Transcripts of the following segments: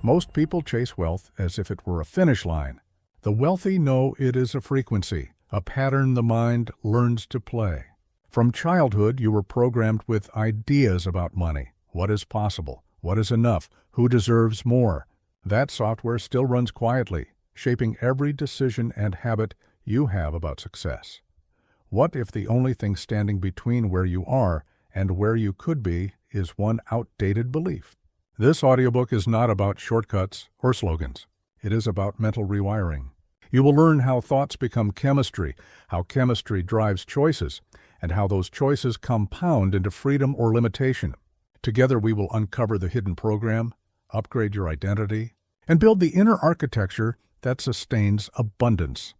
Most people chase wealth as if it were a finish line. The wealthy know it is a frequency, a pattern the mind learns to play. From childhood, you were programmed with ideas about money. What is possible? What is enough? Who deserves more? That software still runs quietly, shaping every decision and habit you have about success. What if the only thing standing between where you are and where you could be is one outdated belief? This audiobook is not about shortcuts or slogans. It is about mental rewiring. You will learn how thoughts become chemistry, how chemistry drives choices, and how those choices compound into freedom or limitation. Together we will uncover the hidden program, upgrade your identity, and build the inner architecture that sustains abundance.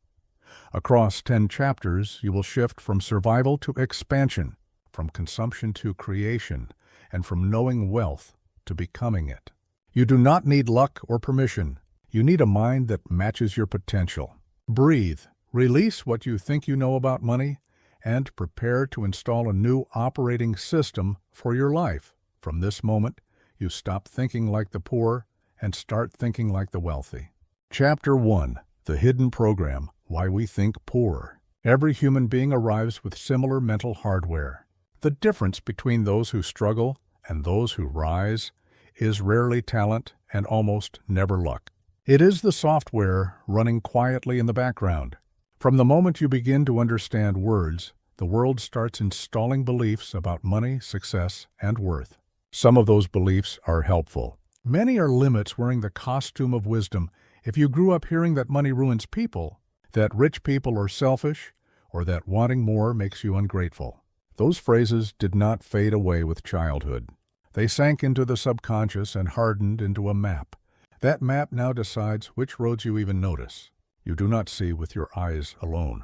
Across 10 chapters, you will shift from survival to expansion, from consumption to creation, and from knowing wealth to becoming it. You do not need luck or permission. You need a mind that matches your potential. Breathe, release what you think you know about money, and prepare to install a new operating system for your life. From this moment, you stop thinking like the poor and start thinking like the wealthy. Chapter 1. The Hidden Program, Why We Think Poor. Every human being arrives with similar mental hardware. The difference between those who struggle and those who rise is rarely talent and almost never luck. It is the software running quietly in the background. From the moment you begin to understand words, the world starts installing beliefs about money, success, and worth. Some of those beliefs are helpful. Many are limits wearing the costume of wisdom. If you grew up hearing that money ruins people, that rich people are selfish, or that wanting more makes you ungrateful, those phrases did not fade away with childhood. They sank into the subconscious and hardened into a map. That map now decides which roads you even notice. You do not see with your eyes alone.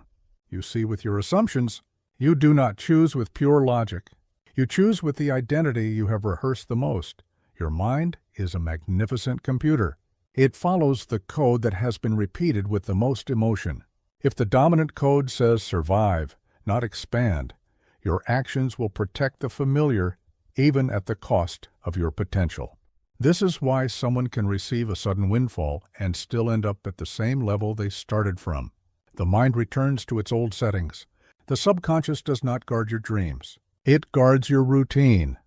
You see with your assumptions. You do not choose with pure logic. You choose with the identity you have rehearsed the most. Your mind is a magnificent computer. It follows the code that has been repeated with the most emotion. If the dominant code says survive, not expand, your actions will protect the familiar even at the cost of your potential. This is why someone can receive a sudden windfall and still end up at the same level they started from. The mind returns to its old settings. The subconscious does not guard your dreams. It guards your routine.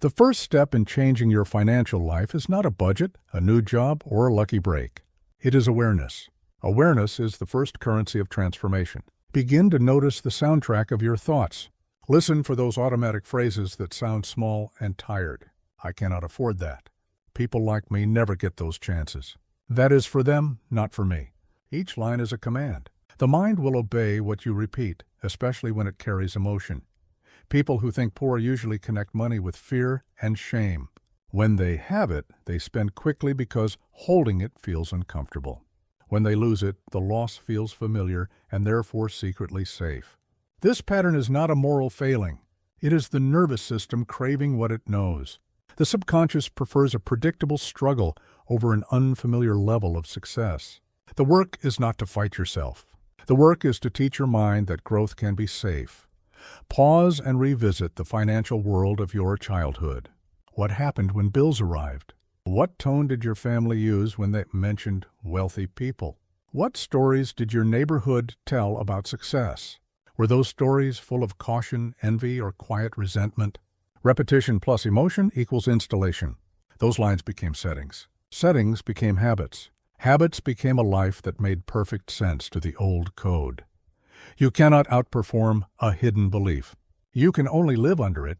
The first step in changing your financial life is not a budget, a new job, or a lucky break. It is awareness. Awareness is the first currency of transformation. Begin to notice the soundtrack of your thoughts. Listen for those automatic phrases that sound small and tired. I cannot afford that. People like me never get those chances. That is for them, not for me. Each line is a command. The mind will obey what you repeat, especially when it carries emotion. People who think poor usually connect money with fear and shame. When they have it, they spend quickly because holding it feels uncomfortable. When they lose it, the loss feels familiar and therefore secretly safe. This pattern is not a moral failing. It is the nervous system craving what it knows. The subconscious prefers a predictable struggle over an unfamiliar level of success. The work is not to fight yourself. The work is to teach your mind that growth can be safe. Pause and revisit the financial world of your childhood. What happened when bills arrived? What tone did your family use when they mentioned wealthy people? What stories did your neighborhood tell about success? Were those stories full of caution, envy, or quiet resentment? Repetition plus emotion equals installation. Those lines became settings. Settings became habits. Habits became a life that made perfect sense to the old code. You cannot outperform a hidden belief. You can only live under it.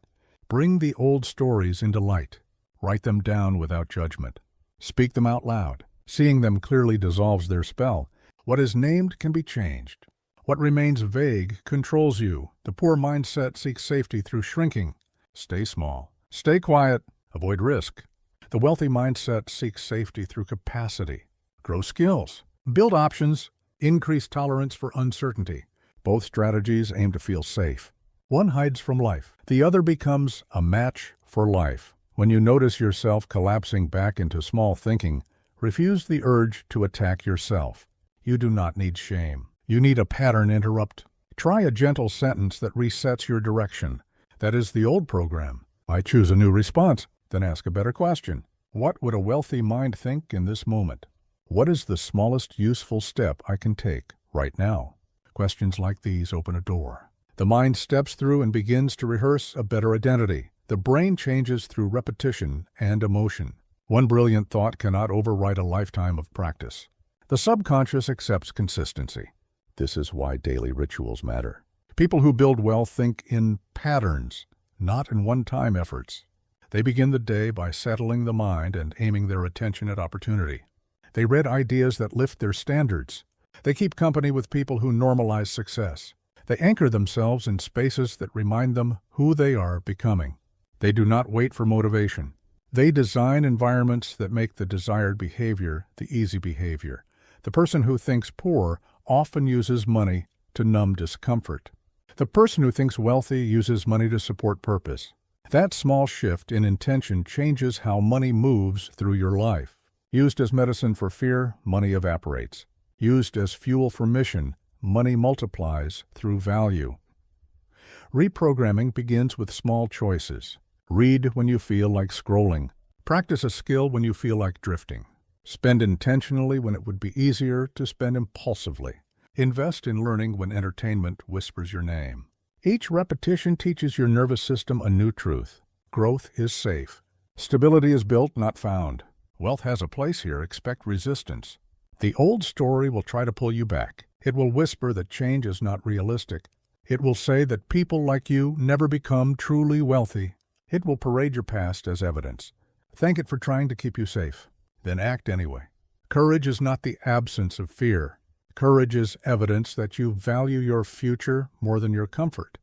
Bring the old stories into light. Write them down without judgment. Speak them out loud. Seeing them clearly dissolves their spell. What is named can be changed. What remains vague controls you. The poor mindset seeks safety through shrinking. Stay small. Stay quiet. Avoid risk. The wealthy mindset seeks safety through capacity. Grow skills. Build options. Increase tolerance for uncertainty. Both strategies aim to feel safe. One hides from life. The other becomes a match for life. When you notice yourself collapsing back into small thinking, refuse the urge to attack yourself. You do not need shame. You need a pattern interrupt. Try a gentle sentence that resets your direction. That is the old program. I choose a new response, then ask a better question. What would a wealthy mind think in this moment? What is the smallest useful step I can take right now? Questions like these open a door. The mind steps through and begins to rehearse a better identity. The brain changes through repetition and emotion. One brilliant thought cannot overwrite a lifetime of practice. The subconscious accepts consistency. This is why daily rituals matter. People who build wealth think in patterns, not in one-time efforts. They begin the day by settling the mind and aiming their attention at opportunity. They read ideas that lift their standards. They keep company with people who normalize success. They anchor themselves in spaces that remind them who they are becoming. They do not wait for motivation. They design environments that make the desired behavior the easy behavior. The person who thinks poor often uses money to numb discomfort. The person who thinks wealthy uses money to support purpose. That small shift in intention changes how money moves through your life. Used as medicine for fear, money evaporates. Used as fuel for mission, money multiplies through value. Reprogramming begins with small choices. Read when you feel like scrolling. Practice a skill when you feel like drifting. Spend intentionally when it would be easier to spend impulsively. Invest in learning when entertainment whispers your name. Each repetition teaches your nervous system a new truth. Growth is safe. Stability is built, not found. Wealth has a place here, expect resistance. The old story will try to pull you back. It will whisper that change is not realistic. It will say that people like you never become truly wealthy. It will parade your past as evidence. Thank it for trying to keep you safe. Then act anyway. Courage is not the absence of fear. Courage is evidence that you value your future more than your comfort.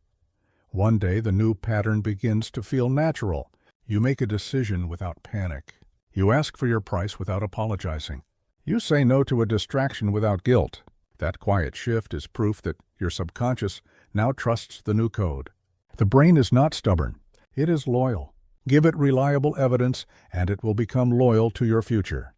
One day, the new pattern begins to feel natural. You make a decision without panic. You ask for your price without apologizing. You say no to a distraction without guilt. That quiet shift is proof that your subconscious now trusts the new code. The brain is not stubborn. It is loyal. Give it reliable evidence, and it will become loyal to your future.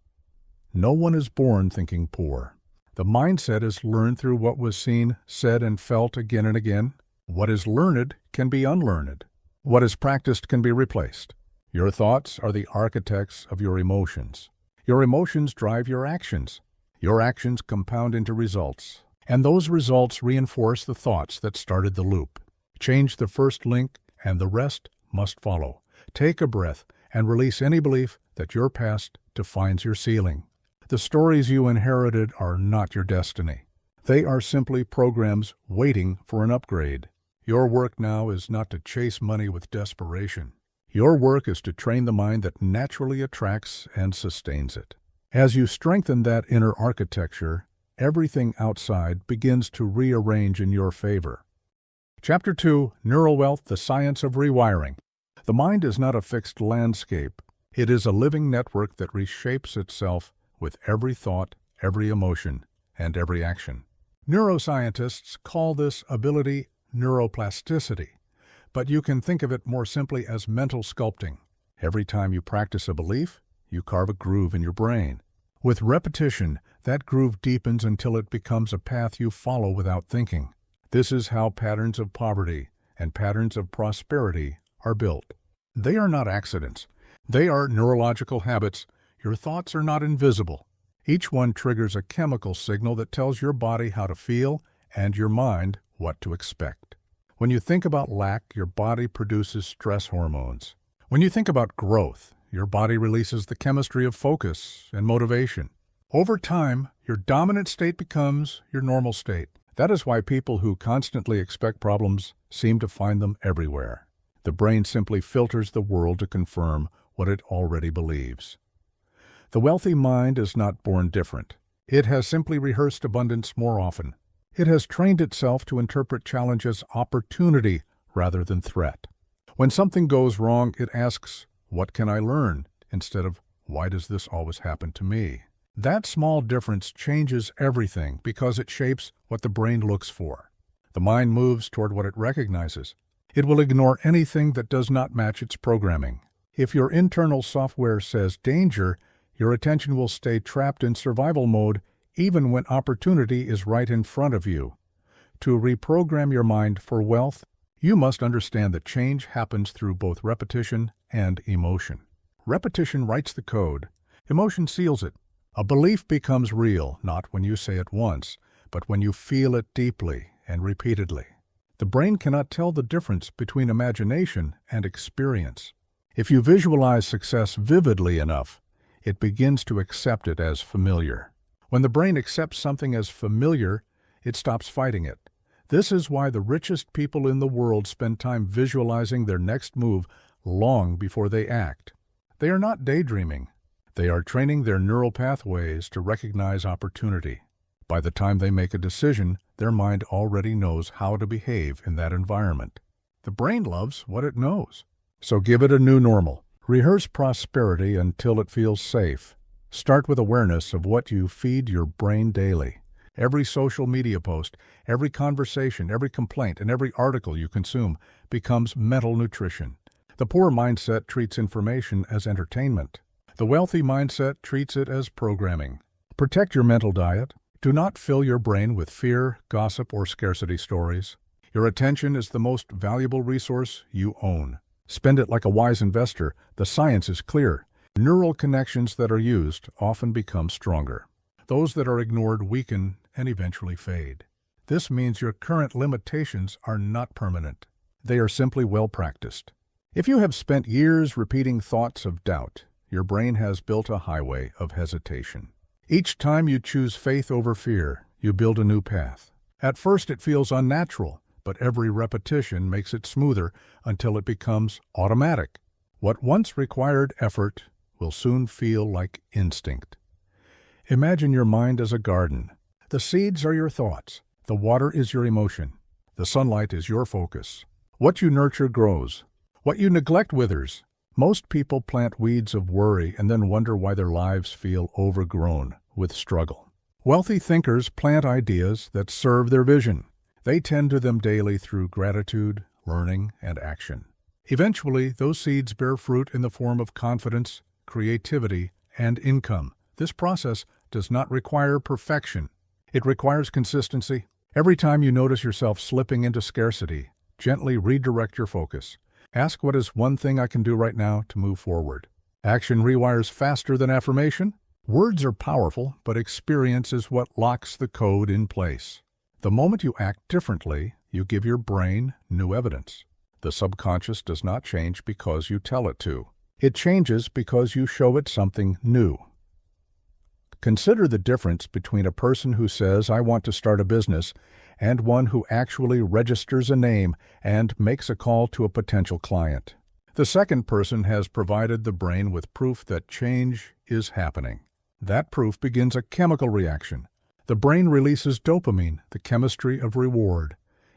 No one is born thinking poor. The mindset is learned through what was seen, said, and felt again and again. What is learned can be unlearned. What is practiced can be replaced. Your thoughts are the architects of your emotions. Your emotions drive your actions. Your actions compound into results. And those results reinforce the thoughts that started the loop. Change the first link, and the rest must follow. Take a breath and release any belief that your past defines your ceiling. The stories you inherited are not your destiny. They are simply programs waiting for an upgrade. Your work now is not to chase money with desperation. Your work is to train the mind that naturally attracts and sustains it. As you strengthen that inner architecture, everything outside begins to rearrange in your favor. Chapter 2, Neural Wealth, the Science of Rewiring. The mind is not a fixed landscape. It is a living network that reshapes itself with every thought, every emotion, and every action. Neuroscientists call this ability neuroplasticity, but you can think of it more simply as mental sculpting. Every time you practice a belief, you carve a groove in your brain. With repetition, that groove deepens until it becomes a path you follow without thinking. This is how patterns of poverty and patterns of prosperity are built. They are not accidents. They are neurological habits. Your thoughts are not invisible. Each one triggers a chemical signal that tells your body how to feel and your mind what to expect. When you think about lack, your body produces stress hormones. When you think about growth, your body releases the chemistry of focus and motivation. Over time, your dominant state becomes your normal state. That is why people who constantly expect problems seem to find them everywhere. The brain simply filters the world to confirm what it already believes. The wealthy mind is not born different. It has simply rehearsed abundance more often. It has trained itself to interpret challenge as opportunity rather than threat. When something goes wrong, it asks, "What can I learn?" instead of, "Why does this always happen to me?" That small difference changes everything because it shapes what the brain looks for. The mind moves toward what it recognizes. It will ignore anything that does not match its programming. If your internal software says danger, your attention will stay trapped in survival mode even when opportunity is right in front of you. To reprogram your mind for wealth, you must understand that change happens through both repetition and emotion. Repetition writes the code. Emotion seals it. A belief becomes real, not when you say it once, but when you feel it deeply and repeatedly. The brain cannot tell the difference between imagination and experience. If you visualize success vividly enough, it begins to accept it as familiar. When the brain accepts something as familiar, it stops fighting it. This is why the richest people in the world spend time visualizing their next move long before they act. They are not daydreaming. They are training their neural pathways to recognize opportunity. By the time they make a decision, their mind already knows how to behave in that environment. The brain loves what it knows. So give it a new normal. Rehearse prosperity until it feels safe. Start with awareness of what you feed your brain daily. Every social media post, every conversation, every complaint, and every article you consume becomes mental nutrition. The poor mindset treats information as entertainment. The wealthy mindset treats it as programming. Protect your mental diet. Do not fill your brain with fear, gossip, or scarcity stories. Your attention is the most valuable resource you own. Spend it like a wise investor. The science is clear. Neural connections that are used often become stronger. Those that are ignored weaken and eventually fade. This means your current limitations are not permanent. They are simply well practiced. If you have spent years repeating thoughts of doubt, your brain has built a highway of hesitation. Each time you choose faith over fear, you build a new path. At first it feels unnatural, but every repetition makes it smoother until it becomes automatic. What once required effort will soon feel like instinct. Imagine your mind as a garden. The seeds are your thoughts. The water is your emotion. The sunlight is your focus. What you nurture grows. What you neglect withers. Most people plant weeds of worry and then wonder why their lives feel overgrown with struggle. Wealthy thinkers plant ideas that serve their vision. They tend to them daily through gratitude, learning, and action. Eventually, those seeds bear fruit in the form of confidence, creativity, and income. This process does not require perfection. It requires consistency. Every time you notice yourself slipping into scarcity, gently redirect your focus. Ask, what is one thing I can do right now to move forward? Action rewires faster than affirmation. Words are powerful, but experience is what locks the code in place. The moment you act differently, you give your brain new evidence. The subconscious does not change because you tell it to. It changes because you show it something new. Consider the difference between a person who says, "I want to start a business," and one who actually registers a name and makes a call to a potential client. The second person has provided the brain with proof that change is happening. That proof begins a chemical reaction. The brain releases dopamine, the chemistry of reward,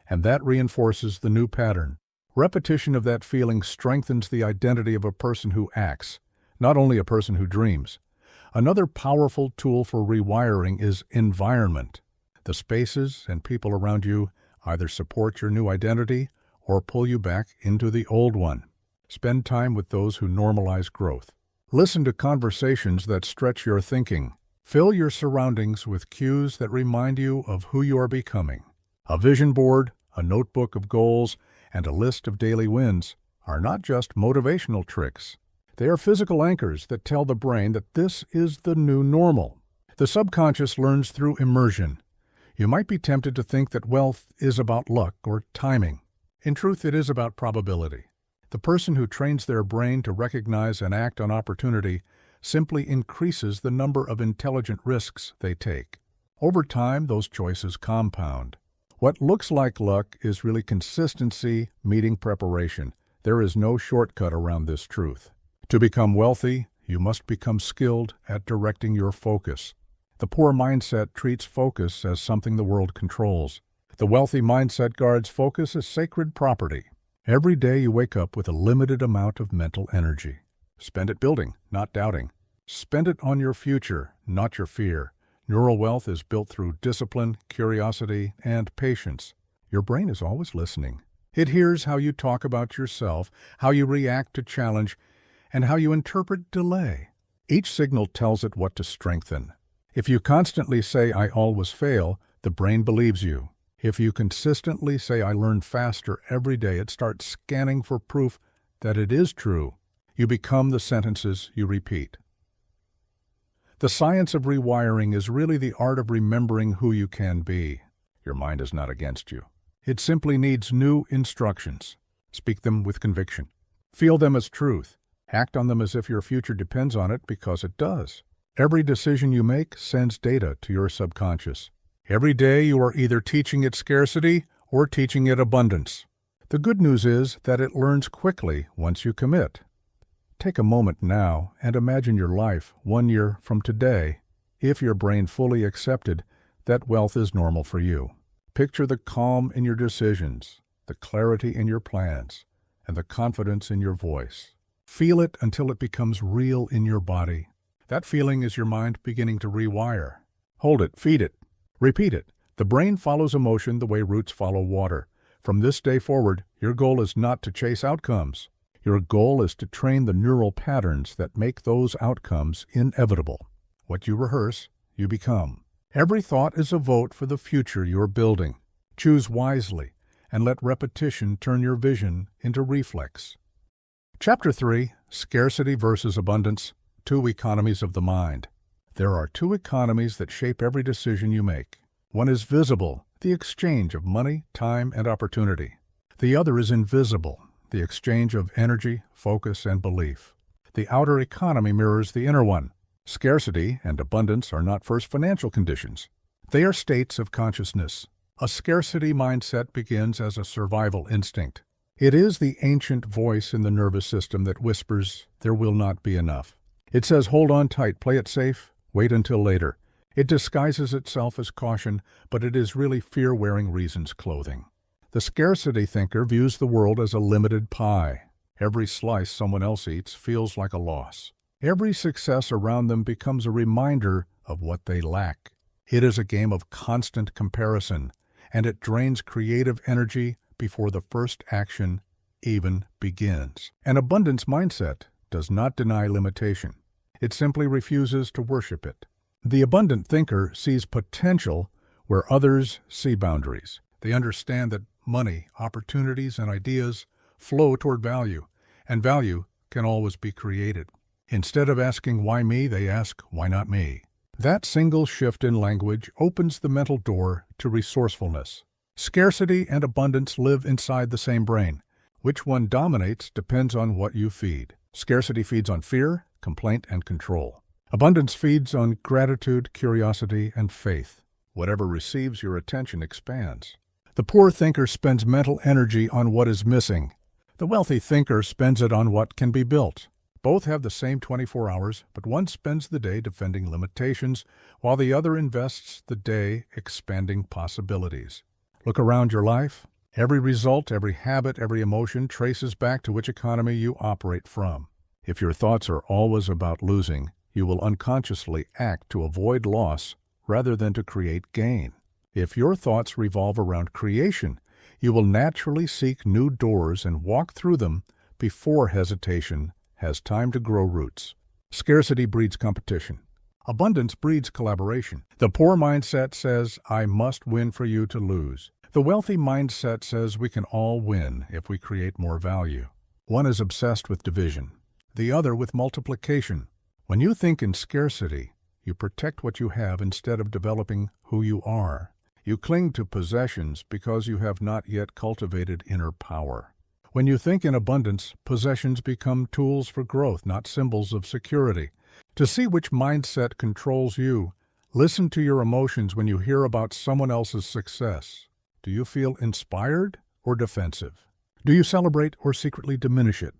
and that reinforces the new pattern. Repetition of that feeling strengthens the identity of a person who acts, not only a person who dreams. Another powerful tool for rewiring is environment. The spaces and people around you either support your new identity or pull you back into the old one. Spend time with those who normalize growth. Listen to conversations that stretch your thinking. Fill your surroundings with cues that remind you of who you are becoming. A vision board, a notebook of goals, and a list of daily wins are not just motivational tricks. They are physical anchors that tell the brain that this is the new normal. The subconscious learns through immersion. You might be tempted to think that wealth is about luck or timing. In truth, it is about probability. The person who trains their brain to recognize and act on opportunity simply increases the number of intelligent risks they take. Over time, those choices compound. What looks like luck is really consistency meeting preparation. There is no shortcut around this truth. To become wealthy, you must become skilled at directing your focus. The poor mindset treats focus as something the world controls. The wealthy mindset guards focus as sacred property. Every day you wake up with a limited amount of mental energy. Spend it building, not doubting. Spend it on your future, not your fear. Neural wealth is built through discipline, curiosity, and patience. Your brain is always listening. It hears how you talk about yourself, how you react to challenge, and how you interpret delay. Each signal tells it what to strengthen. If you constantly say, "I always fail," the brain believes you. If you consistently say, "I learn faster every day," it starts scanning for proof that it is true. You become the sentences you repeat. The science of rewiring is really the art of remembering who you can be. Your mind is not against you. It simply needs new instructions. Speak them with conviction. Feel them as truth. Act on them as if your future depends on it, because it does. Every decision you make sends data to your subconscious. Every day you are either teaching it scarcity or teaching it abundance. The good news is that it learns quickly once you commit. Take a moment now and imagine your life 1 year from today, if your brain fully accepted that wealth is normal for you. Picture the calm in your decisions, the clarity in your plans, and the confidence in your voice. Feel it until it becomes real in your body. That feeling is your mind beginning to rewire. Hold it, feed it, repeat it. The brain follows emotion the way roots follow water. From this day forward, your goal is not to chase outcomes. Your goal is to train the neural patterns that make those outcomes inevitable. What you rehearse, you become. Every thought is a vote for the future you're building. Choose wisely and let repetition turn your vision into reflex. Chapter 3, Scarcity versus Abundance, Two Economies of the Mind. There are two economies that shape every decision you make. One is visible, the exchange of money, time, and opportunity. The other is invisible, the exchange of energy, focus, and belief. The outer economy mirrors the inner one. Scarcity and abundance are not first financial conditions. They are states of consciousness. A scarcity mindset begins as a survival instinct. It is the ancient voice in the nervous system that whispers, "There will not be enough." It says, "Hold on tight, play it safe, wait until later." It disguises itself as caution, but it is really fear-wearing reasons clothing. The scarcity thinker views the world as a limited pie. Every slice someone else eats feels like a loss. Every success around them becomes a reminder of what they lack. It is a game of constant comparison, and it drains creative energy before the first action even begins. An abundance mindset does not deny limitation. It simply refuses to worship it. The abundant thinker sees potential where others see boundaries. They understand that money, opportunities, and ideas flow toward value, and value can always be created. Instead of asking why me, they ask why not me. That single shift in language opens the mental door to resourcefulness. Scarcity and abundance live inside the same brain. Which one dominates depends on what you feed. Scarcity feeds on fear, complaint, and control. Abundance feeds on gratitude, curiosity, and faith. Whatever receives your attention expands. The poor thinker spends mental energy on what is missing. The wealthy thinker spends it on what can be built. Both have the same 24 hours, but one spends the day defending limitations, while the other invests the day expanding possibilities. Look around your life. Every result, every habit, every emotion traces back to which economy you operate from. If your thoughts are always about losing, you will unconsciously act to avoid loss rather than to create gain. If your thoughts revolve around creation, you will naturally seek new doors and walk through them before hesitation has time to grow roots. Scarcity breeds competition. Abundance breeds collaboration. The poor mindset says, "I must win for you to lose." The wealthy mindset says we can all win if we create more value. One is obsessed with division, the other with multiplication. When you think in scarcity, you protect what you have instead of developing who you are. You cling to possessions because you have not yet cultivated inner power. When you think in abundance, possessions become tools for growth, not symbols of security. To see which mindset controls you, listen to your emotions when you hear about someone else's success. Do you feel inspired or defensive? Do you celebrate or secretly diminish it?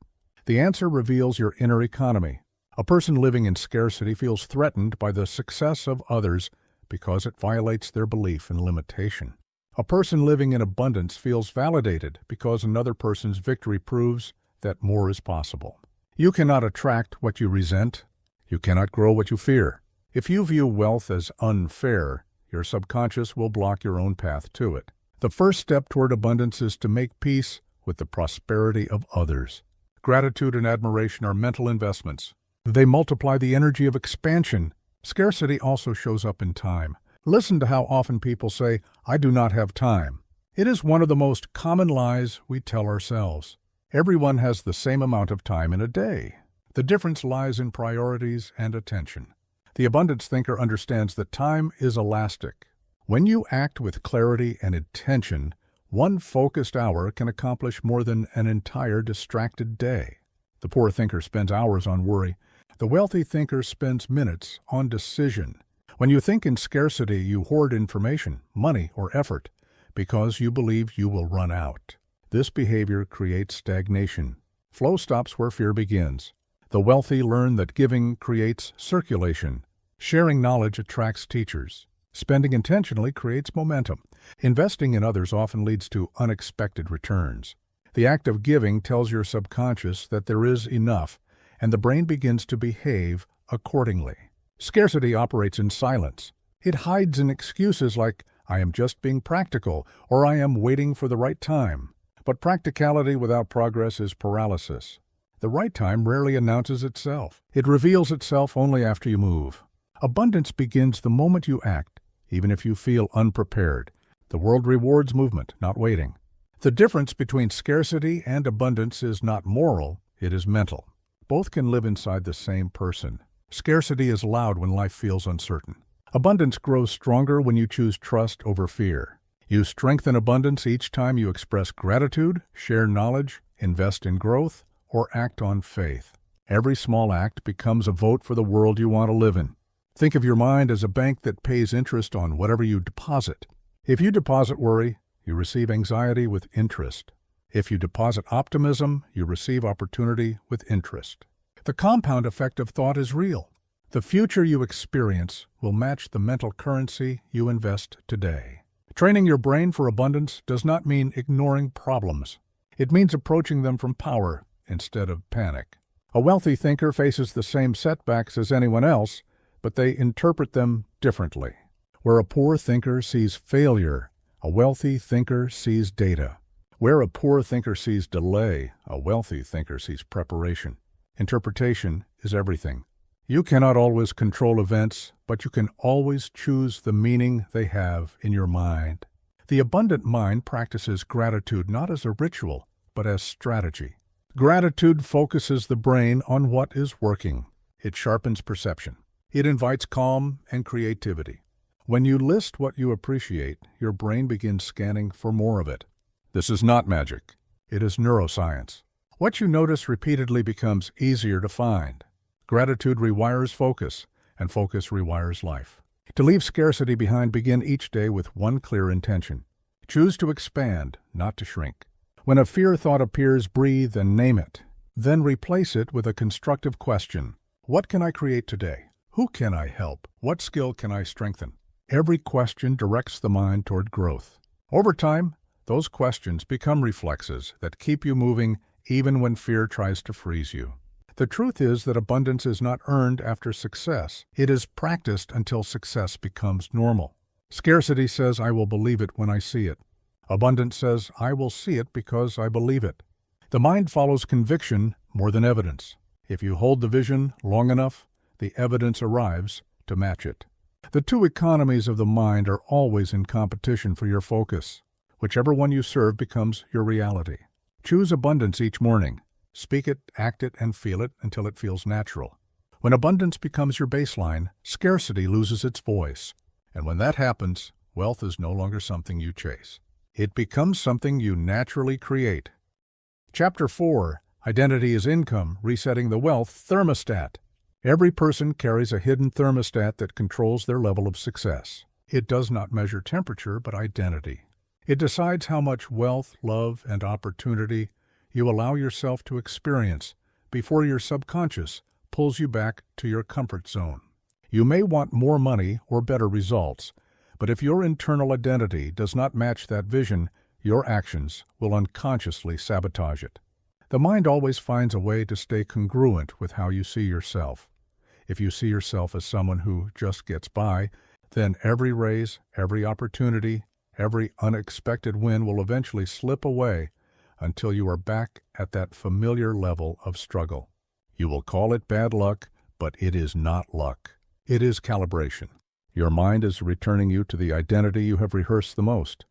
The answer reveals your inner economy. A person living in scarcity feels threatened by the success of others because it violates their belief in limitation. A person living in abundance feels validated because another person's victory proves that more is possible. You cannot attract what you resent. You cannot grow what you fear. If you view wealth as unfair, your subconscious will block your own path to it. The first step toward abundance is to make peace with the prosperity of others. Gratitude and admiration are mental investments. They multiply the energy of expansion. Scarcity also shows up in time. Listen to how often people say, "I do not have time." It is one of the most common lies we tell ourselves. Everyone has the same amount of time in a day. The difference lies in priorities and attention. The abundance thinker understands that time is elastic. When you act with clarity and intention, one focused hour can accomplish more than an entire distracted day. The poor thinker spends hours on worry. The wealthy thinker spends minutes on decision. When you think in scarcity, you hoard information, money, or effort because you believe you will run out. This behavior creates stagnation. Flow stops where fear begins. The wealthy learn that giving creates circulation. Sharing knowledge attracts teachers. Spending intentionally creates momentum. Investing in others often leads to unexpected returns. The act of giving tells your subconscious that there is enough, and the brain begins to behave accordingly. Scarcity operates in silence. It hides in excuses like, "I am just being practical," or "I am waiting for the right time." But practicality without progress is paralysis. The right time rarely announces itself. It reveals itself only after you move. Abundance begins the moment you act, even if you feel unprepared. The world rewards movement, not waiting. The difference between scarcity and abundance is not moral, it is mental. Both can live inside the same person. Scarcity is loud when life feels uncertain. Abundance grows stronger when you choose trust over fear. You strengthen abundance each time you express gratitude, share knowledge, invest in growth, or act on faith. Every small act becomes a vote for the world you want to live in. Think of your mind as a bank that pays interest on whatever you deposit. If you deposit worry, you receive anxiety with interest. If you deposit optimism, you receive opportunity with interest. The compound effect of thought is real. The future you experience will match the mental currency you invest today. Training your brain for abundance does not mean ignoring problems. It means approaching them from power instead of panic. A wealthy thinker faces the same setbacks as anyone else, but they interpret them differently. Where a poor thinker sees failure, a wealthy thinker sees data. Where a poor thinker sees delay, a wealthy thinker sees preparation. Interpretation is everything. You cannot always control events, but you can always choose the meaning they have in your mind. The abundant mind practices gratitude not as a ritual, but as strategy. Gratitude focuses the brain on what is working. It sharpens perception. It invites calm and creativity. When you list what you appreciate, your brain begins scanning for more of it. This is not magic. It is neuroscience. What you notice repeatedly becomes easier to find. Gratitude rewires focus, and focus rewires life. To leave scarcity behind, begin each day with one clear intention. Choose to expand, not to shrink. When a fear thought appears, breathe and name it. Then replace it with a constructive question. What can I create today? Who can I help? What skill can I strengthen? Every question directs the mind toward growth. Over time, those questions become reflexes that keep you moving even when fear tries to freeze you. The truth is that abundance is not earned after success. It is practiced until success becomes normal. Scarcity says, "I will believe it when I see it." Abundance says, "I will see it because I believe it." The mind follows conviction more than evidence. If you hold the vision long enough, the evidence arrives to match it. The two economies of the mind are always in competition for your focus. Whichever one you serve becomes your reality. Choose abundance each morning. Speak it, act it, and feel it until it feels natural. When abundance becomes your baseline, scarcity loses its voice. And when that happens, wealth is no longer something you chase. It becomes something you naturally create. Chapter 4. Identity is Income, Resetting the Wealth Thermostat. Every person carries a hidden thermostat that controls their level of success. It does not measure temperature, but identity. It decides how much wealth, love, and opportunity you allow yourself to experience before your subconscious pulls you back to your comfort zone. You may want more money or better results, but if your internal identity does not match that vision, your actions will unconsciously sabotage it. The mind always finds a way to stay congruent with how you see yourself. If you see yourself as someone who just gets by, then every raise, every opportunity, every unexpected win will eventually slip away until you are back at that familiar level of struggle. You will call it bad luck, but it is not luck. It is calibration. Your mind is returning you to the identity you have rehearsed the most.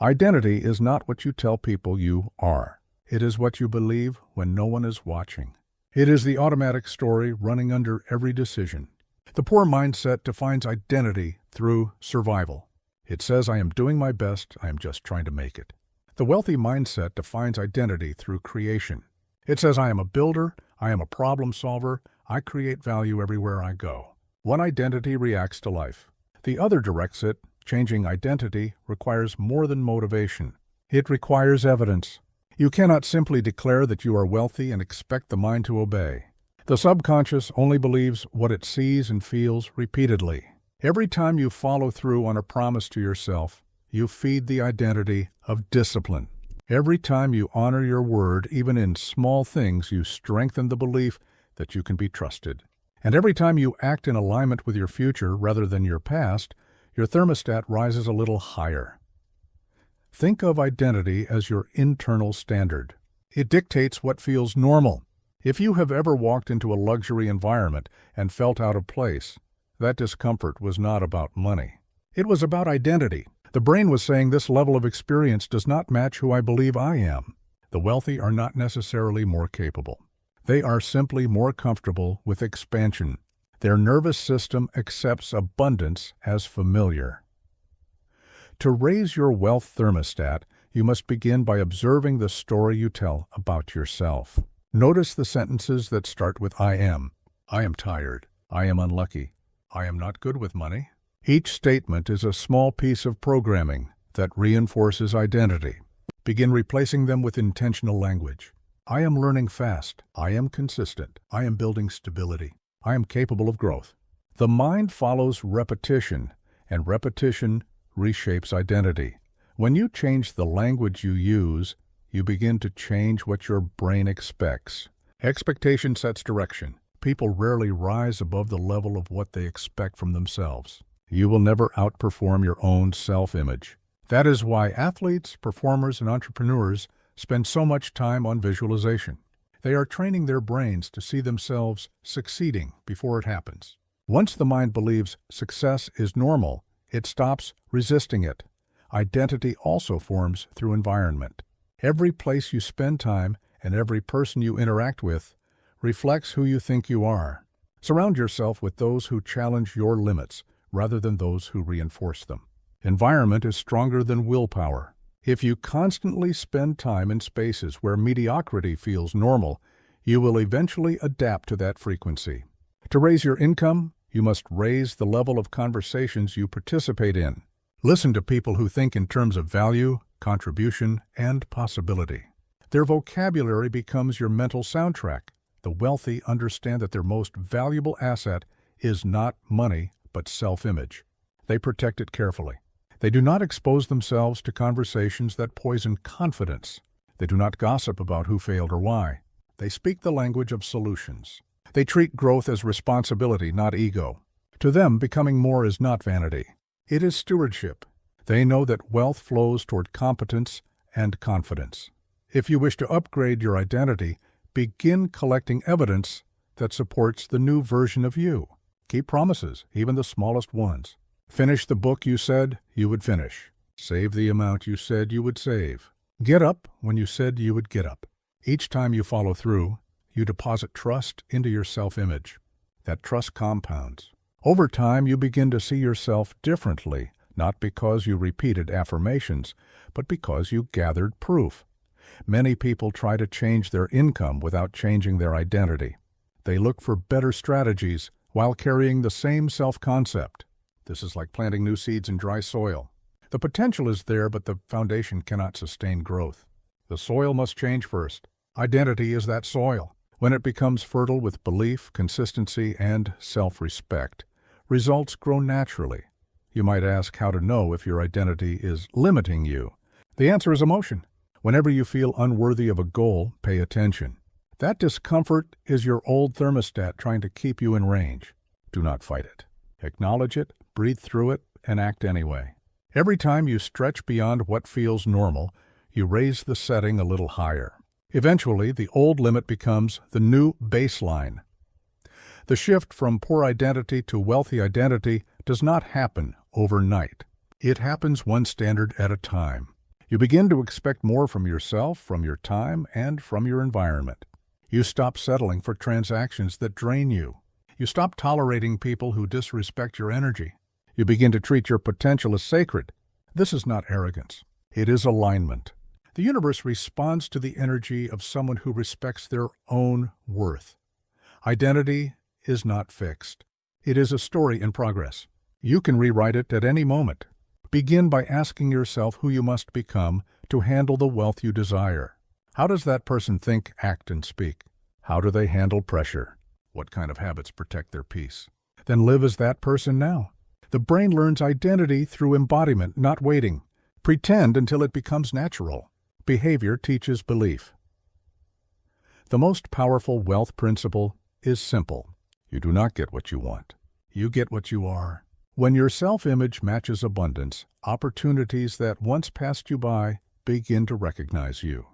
Identity is not what you tell people you are. It is what you believe when no one is watching. It is the automatic story running under every decision. The poor mindset defines identity through survival. It says, I am doing my best, I am just trying to make it. The wealthy mindset defines identity through creation. It says, I am a builder, I am a problem solver, I create value everywhere I go. One identity reacts to life. The other directs it. Changing identity requires more than motivation. It requires evidence. You cannot simply declare that you are wealthy and expect the mind to obey. The subconscious only believes what it sees and feels repeatedly. Every time you follow through on a promise to yourself, you feed the identity of discipline. Every time you honor your word, even in small things, you strengthen the belief that you can be trusted. And every time you act in alignment with your future rather than your past, your thermostat rises a little higher. Think of identity as your internal standard. It dictates what feels normal. If you have ever walked into a luxury environment and felt out of place, that discomfort was not about money. It was about identity. The brain was saying this level of experience does not match who I believe I am. The wealthy are not necessarily more capable. They are simply more comfortable with expansion. Their nervous system accepts abundance as familiar. To raise your wealth thermostat, you must begin by observing the story you tell about yourself. Notice the sentences that start with I am tired, I am unlucky, I am not good with money. Each statement is a small piece of programming that reinforces identity. Begin replacing them with intentional language. I am learning fast, I am consistent, I am building stability, I am capable of growth. The mind follows repetition, and repetition reshapes identity. When you change the language you use, you begin to change what your brain expects. Expectation sets direction. People rarely rise above the level of what they expect from themselves. You will never outperform your own self-image. That is why athletes, performers, and entrepreneurs spend so much time on visualization. They are training their brains to see themselves succeeding before it happens. Once the mind believes success is normal, it stops resisting it. Identity also forms through environment. Every place you spend time and every person you interact with reflects who you think you are. Surround yourself with those who challenge your limits rather than those who reinforce them. Environment is stronger than willpower. If you constantly spend time in spaces where mediocrity feels normal, you will eventually adapt to that frequency. To raise your income, you must raise the level of conversations you participate in. Listen to people who think in terms of value, contribution, and possibility. Their vocabulary becomes your mental soundtrack. The wealthy understand that their most valuable asset is not money, but self-image. They protect it carefully. They do not expose themselves to conversations that poison confidence. They do not gossip about who failed or why. They speak the language of solutions. They treat growth as responsibility, not ego. To them, becoming more is not vanity. It is stewardship. They know that wealth flows toward competence and confidence. If you wish to upgrade your identity, begin collecting evidence that supports the new version of you. Keep promises, even the smallest ones. Finish the book you said you would finish. Save the amount you said you would save. Get up when you said you would get up. Each time you follow through, you deposit trust into your self-image. That trust compounds. Over time, you begin to see yourself differently, not because you repeated affirmations, but because you gathered proof. Many people try to change their income without changing their identity. They look for better strategies while carrying the same self-concept. This is like planting new seeds in dry soil. The potential is there, but the foundation cannot sustain growth. The soil must change first. Identity is that soil. When it becomes fertile with belief, consistency, and self-respect, results grow naturally. You might ask how to know if your identity is limiting you. The answer is emotion. Whenever you feel unworthy of a goal, pay attention. That discomfort is your old thermostat trying to keep you in range. Do not fight it. Acknowledge it, breathe through it, and act anyway. Every time you stretch beyond what feels normal, you raise the setting a little higher. Eventually, the old limit becomes the new baseline. The shift from poor identity to wealthy identity does not happen overnight. It happens one standard at a time. You begin to expect more from yourself, from your time, and from your environment. You stop settling for transactions that drain you. You stop tolerating people who disrespect your energy. You begin to treat your potential as sacred. This is not arrogance. It is alignment. The universe responds to the energy of someone who respects their own worth. Identity is not fixed. It is a story in progress. You can rewrite it at any moment. Begin by asking yourself who you must become to handle the wealth you desire. How does that person think, act, and speak? How do they handle pressure? What kind of habits protect their peace? Then live as that person now. The brain learns identity through embodiment, not waiting. Pretend until it becomes natural. Behavior teaches belief. The most powerful wealth principle is simple. You do not get what you want. You get what you are. When your self-image matches abundance, opportunities that once passed you by begin to recognize you.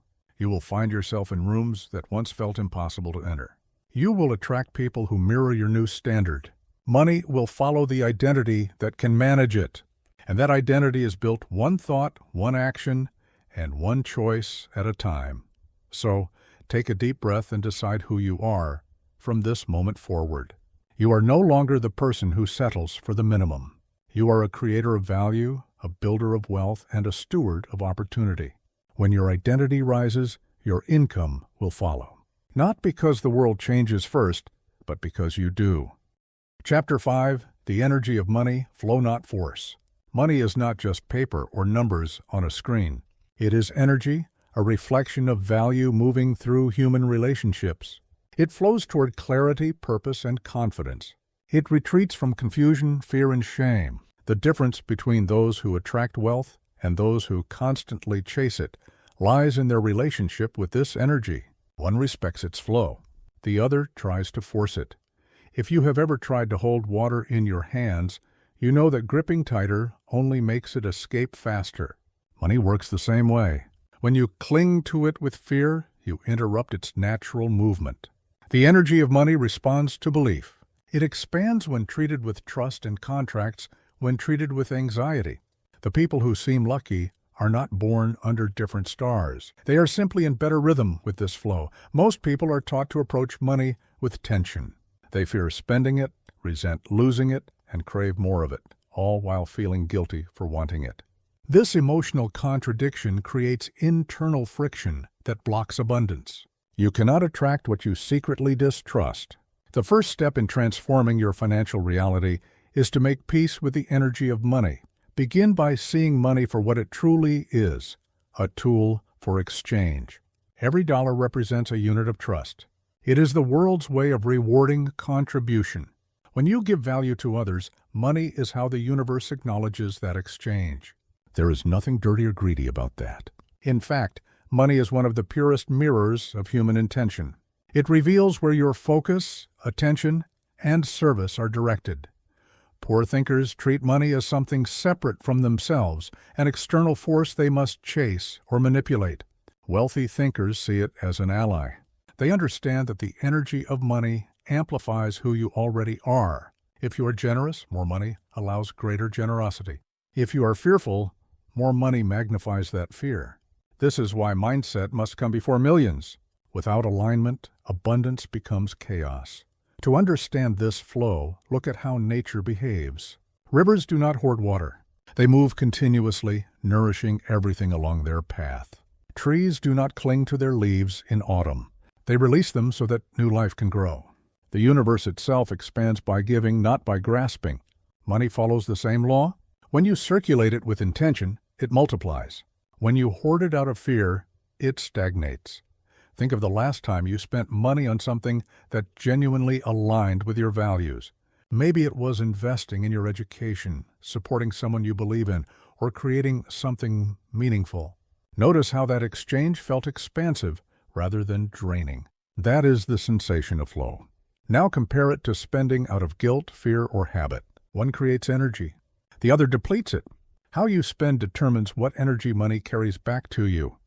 You will find yourself in rooms that once felt impossible to enter. You will attract people who mirror your new standard. Money will follow the identity that can manage it. And that identity is built one thought, one action, and one choice at a time. So, take a deep breath and decide who you are from this moment forward. You are no longer the person who settles for the minimum. You are a creator of value, a builder of wealth, and a steward of opportunity. When your identity rises, your income will follow. Not because the world changes first, but because you do. Chapter 5, The Energy of Money, Flow Not Force. Money is not just paper or numbers on a screen. It is energy, a reflection of value moving through human relationships. It flows toward clarity, purpose, and confidence. It retreats from confusion, fear, and shame. The difference between those who attract wealth and those who constantly chase it lies in their relationship with this energy. One respects its flow. The other tries to force it. If you have ever tried to hold water in your hands, you know that gripping tighter only makes it escape faster. Money works the same way. When you cling to it with fear, you interrupt its natural movement. The energy of money responds to belief. It expands when treated with trust and contracts when treated with anxiety. The people who seem lucky are not born under different stars. They are simply in better rhythm with this flow. Most people are taught to approach money with tension. They fear spending it, resent losing it, and crave more of it, all while feeling guilty for wanting it. This emotional contradiction creates internal friction that blocks abundance. You cannot attract what you secretly distrust. The first step in transforming your financial reality is to make peace with the energy of money. Begin by seeing money for what it truly is, a tool for exchange. Every dollar represents a unit of trust. It is the world's way of rewarding contribution. When you give value to others, money is how the universe acknowledges that exchange. There is nothing dirty or greedy about that. In fact, money is one of the purest mirrors of human intention. It reveals where your focus, attention, and service are directed. Poor thinkers treat money as something separate from themselves, an external force they must chase or manipulate. Wealthy thinkers see it as an ally. They understand that the energy of money amplifies who you already are. If you are generous, more money allows greater generosity. If you are fearful, more money magnifies that fear. This is why mindset must come before millions. Without alignment, abundance becomes chaos. To understand this flow, look at how nature behaves. Rivers do not hoard water. They move continuously, nourishing everything along their path. Trees do not cling to their leaves in autumn. They release them so that new life can grow. The universe itself expands by giving, not by grasping. Money follows the same law. When you circulate it with intention, it multiplies. When you hoard it out of fear, it stagnates. Think of the last time you spent money on something that genuinely aligned with your values. Maybe it was investing in your education, supporting someone you believe in, or creating something meaningful. Notice how that exchange felt expansive rather than draining. That is the sensation of flow. Now compare it to spending out of guilt, fear, or habit. One creates energy. The other depletes it. How you spend determines what energy money carries back to you.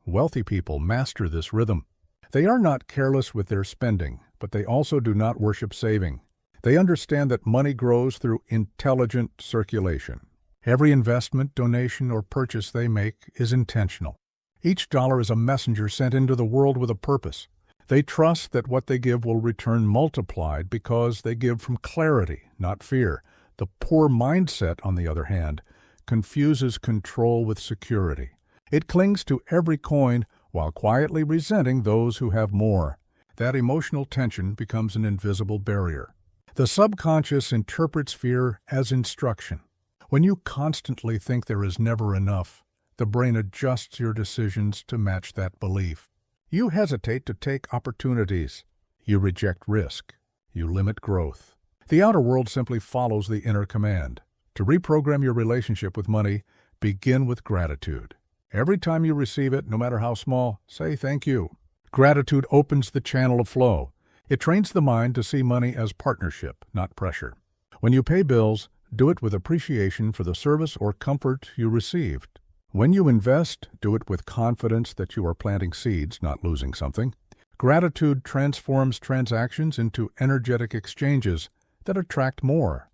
Wealthy people master this rhythm. They are not careless with their spending, but they also do not worship saving. They understand that money grows through intelligent circulation. Every investment, donation, or purchase they make is intentional. Each dollar is a messenger sent into the world with a purpose. They trust that what they give will return multiplied because they give from clarity, not fear. The poor mindset, on the other hand, confuses control with security. It clings to every coin while quietly resenting those who have more. That emotional tension becomes an invisible barrier. The subconscious interprets fear as instruction. When you constantly think there is never enough, the brain adjusts your decisions to match that belief. You hesitate to take opportunities. You reject risk. You limit growth. The outer world simply follows the inner command. To reprogram your relationship with money, begin with gratitude. Every time you receive it, no matter how small, say thank you. Gratitude opens the channel of flow. It trains the mind to see money as partnership, not pressure. When you pay bills, do it with appreciation for the service or comfort you received. When you invest, do it with confidence that you are planting seeds, not losing something. Gratitude transforms transactions into energetic exchanges that attract more.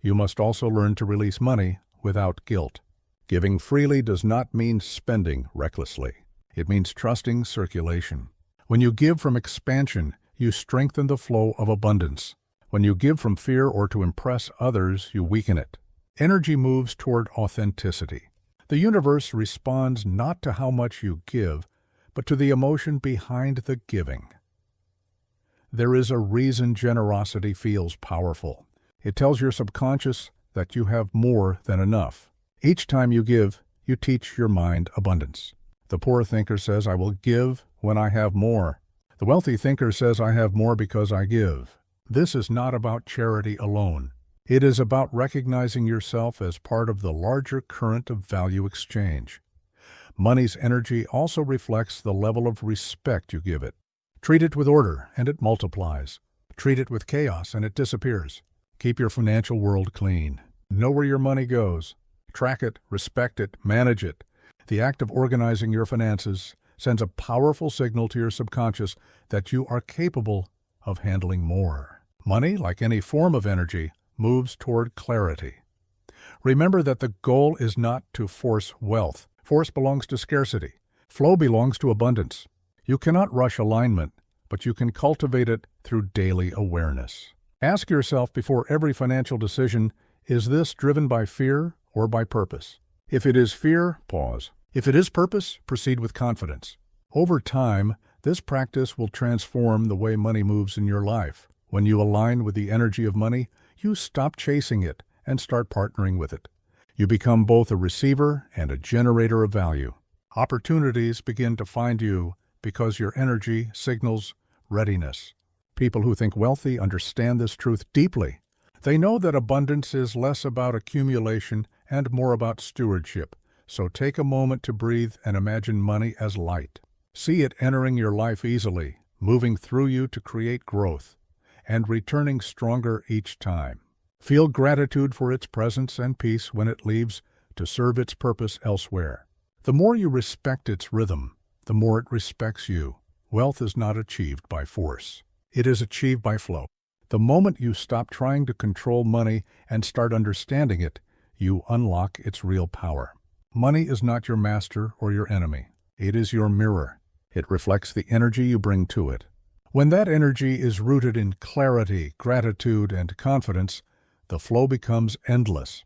You must also learn to release money without guilt. Giving freely does not mean spending recklessly. It means trusting circulation. When you give from expansion, you strengthen the flow of abundance. When you give from fear or to impress others, you weaken it. Energy moves toward authenticity. The universe responds not to how much you give, but to the emotion behind the giving. There is a reason generosity feels powerful. It tells your subconscious that you have more than enough. Each time you give, you teach your mind abundance. The poor thinker says, I will give when I have more. The wealthy thinker says, I have more because I give. This is not about charity alone. It is about recognizing yourself as part of the larger current of value exchange. Money's energy also reflects the level of respect you give it. Treat it with order, and it multiplies. Treat it with chaos, and it disappears. Keep your financial world clean. Know where your money goes. Track it, respect it, manage it. The act of organizing your finances sends a powerful signal to your subconscious that you are capable of handling more. Money, like any form of energy, moves toward clarity. Remember that the goal is not to force wealth. Force belongs to scarcity. Flow belongs to abundance. You cannot rush alignment, but you can cultivate it through daily awareness. Ask yourself before every financial decision, is this driven by fear or by purpose? If it is fear, pause. If it is purpose, proceed with confidence. Over time, this practice will transform the way money moves in your life. When you align with the energy of money, you stop chasing it and start partnering with it. You become both a receiver and a generator of value. Opportunities begin to find you because your energy signals readiness. People who think wealthy understand this truth deeply. They know that abundance is less about accumulation and more about stewardship. So take a moment to breathe and imagine money as light. See it entering your life easily, moving through you to create growth, and returning stronger each time. Feel gratitude for its presence and peace when it leaves to serve its purpose elsewhere. The more you respect its rhythm, the more it respects you. Wealth is not achieved by force. It is achieved by flow. The moment you stop trying to control money and start understanding it, you unlock its real power. Money is not your master or your enemy. It is your mirror. It reflects the energy you bring to it. When that energy is rooted in clarity, gratitude, and confidence, the flow becomes endless.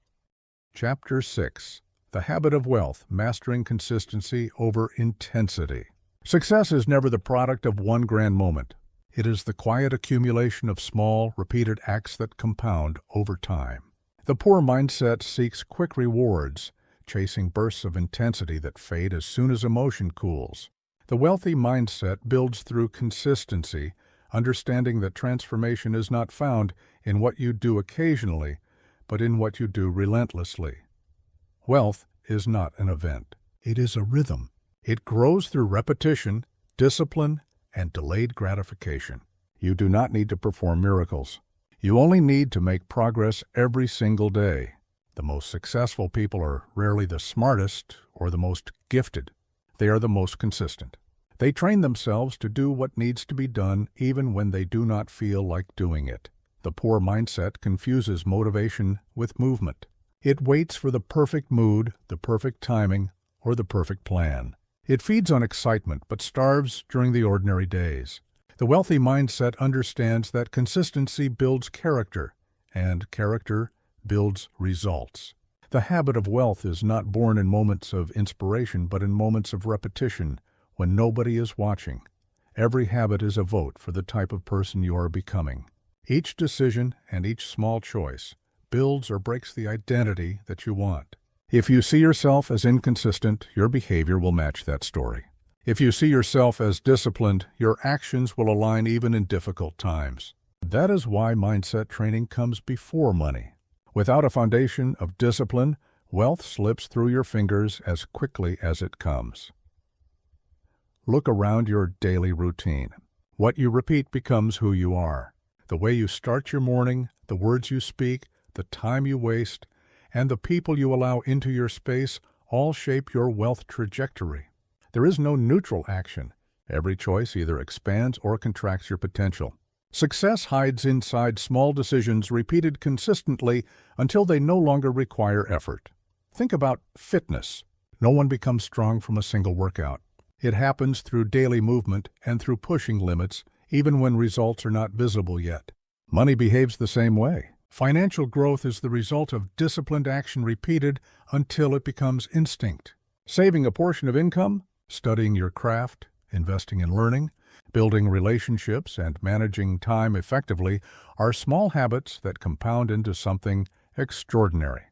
Chapter 6. The Habit of Wealth, Mastering Consistency over Intensity. Success is never the product of one grand moment. It is the quiet accumulation of small, repeated acts that compound over time. The poor mindset seeks quick rewards, chasing bursts of intensity that fade as soon as emotion cools. The wealthy mindset builds through consistency, understanding that transformation is not found in what you do occasionally, but in what you do relentlessly. Wealth is not an event. It is a rhythm. It grows through repetition, discipline, and delayed gratification. You do not need to perform miracles. You only need to make progress every single day. The most successful people are rarely the smartest or the most gifted. They are the most consistent. They train themselves to do what needs to be done even when they do not feel like doing it. The poor mindset confuses motivation with movement. It waits for the perfect mood, the perfect timing, or the perfect plan. It feeds on excitement but starves during the ordinary days. The wealthy mindset understands that consistency builds character, and character builds results. The habit of wealth is not born in moments of inspiration, but in moments of repetition, when nobody is watching. Every habit is a vote for the type of person you are becoming. Each decision and each small choice builds or breaks the identity that you want. If you see yourself as inconsistent, your behavior will match that story. If you see yourself as disciplined, your actions will align even in difficult times. That is why mindset training comes before money. Without a foundation of discipline, wealth slips through your fingers as quickly as it comes. Look around your daily routine. What you repeat becomes who you are. The way you start your morning, the words you speak, the time you waste, and the people you allow into your space all shape your wealth trajectory. There is no neutral action. Every choice either expands or contracts your potential. Success hides inside small decisions repeated consistently until they no longer require effort. Think about fitness. No one becomes strong from a single workout. It happens through daily movement and through pushing limits, even when results are not visible yet. Money behaves the same way. Financial growth is the result of disciplined action repeated until it becomes instinct. Saving a portion of income, studying your craft, investing in learning, building relationships, and managing time effectively are small habits that compound into something extraordinary.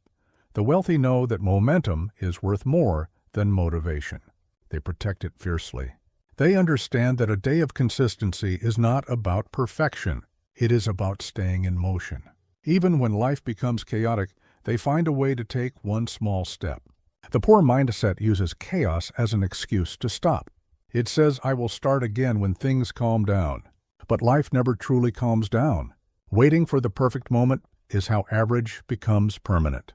The wealthy know that momentum is worth more than motivation. They protect it fiercely. They understand that a day of consistency is not about perfection. It is about staying in motion. Even when life becomes chaotic, they find a way to take one small step. The poor mindset uses chaos as an excuse to stop. It says, I will start again when things calm down. But life never truly calms down. Waiting for the perfect moment is how average becomes permanent.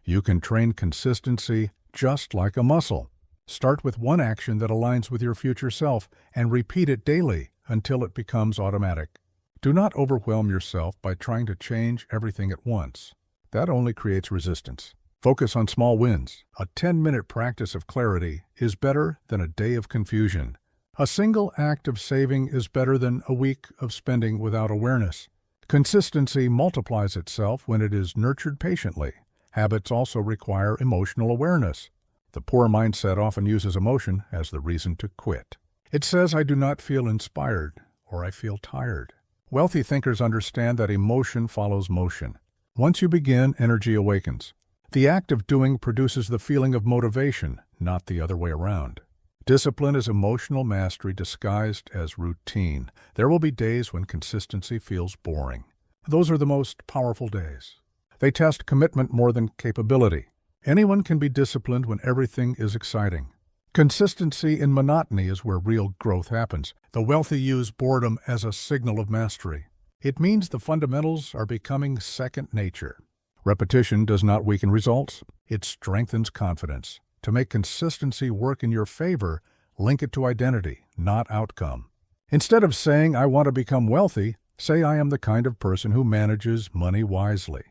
You can train consistency just like a muscle. Start with one action that aligns with your future self and repeat it daily until it becomes automatic. Do not overwhelm yourself by trying to change everything at once. That only creates resistance. Focus on small wins. A 10-minute practice of clarity is better than a day of confusion. A single act of saving is better than a week of spending without awareness. Consistency multiplies itself when it is nurtured patiently. Habits also require emotional awareness. The poor mindset often uses emotion as the reason to quit. It says, I do not feel inspired, or I feel tired. Wealthy thinkers understand that emotion follows motion. Once you begin, energy awakens. The act of doing produces the feeling of motivation, not the other way around. Discipline is emotional mastery disguised as routine. There will be days when consistency feels boring. Those are the most powerful days. They test commitment more than capability. Anyone can be disciplined when everything is exciting. Consistency in monotony is where real growth happens. The wealthy use boredom as a signal of mastery. It means the fundamentals are becoming second nature. Repetition does not weaken results. It strengthens confidence. To make consistency work in your favor, link it to identity, not outcome. Instead of saying, I want to become wealthy, say, I am the kind of person who manages money wisely.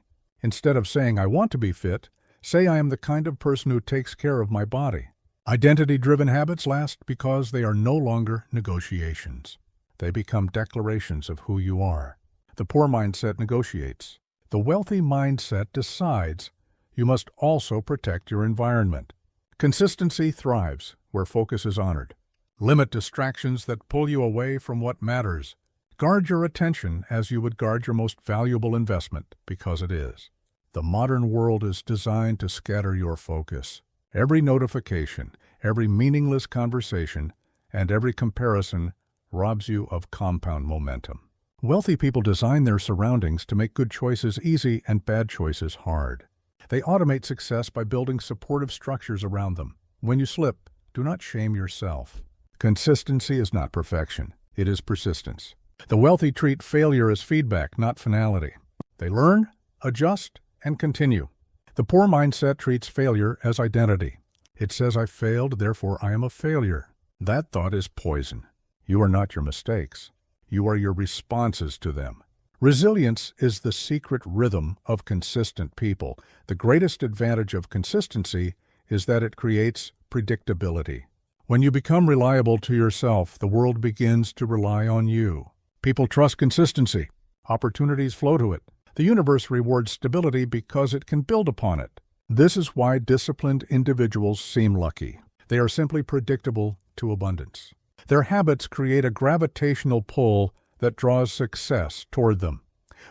Instead of saying, I want to be fit, say, I am the kind of person who takes care of my body. Identity-driven habits last because they are no longer negotiations. They become declarations of who you are. The poor mindset negotiates. The wealthy mindset decides. You must also protect your environment. Consistency thrives where focus is honored. Limit distractions that pull you away from what matters. Guard your attention as you would guard your most valuable investment, because it is. The modern world is designed to scatter your focus. Every notification, every meaningless conversation, and every comparison robs you of compound momentum. Wealthy people design their surroundings to make good choices easy and bad choices hard. They automate success by building supportive structures around them. When you slip, do not shame yourself. Consistency is not perfection. It is persistence. The wealthy treat failure as feedback, not finality. They learn, adjust, and continue. The poor mindset treats failure as identity. It says, I failed, therefore I am a failure. That thought is poison. You are not your mistakes. You are your responses to them. Resilience is the secret rhythm of consistent people. The greatest advantage of consistency is that it creates predictability. When you become reliable to yourself, the world begins to rely on you. People trust consistency. Opportunities flow to it. The universe rewards stability because it can build upon it. This is why disciplined individuals seem lucky. They are simply predictable to abundance. Their habits create a gravitational pull that draws success toward them.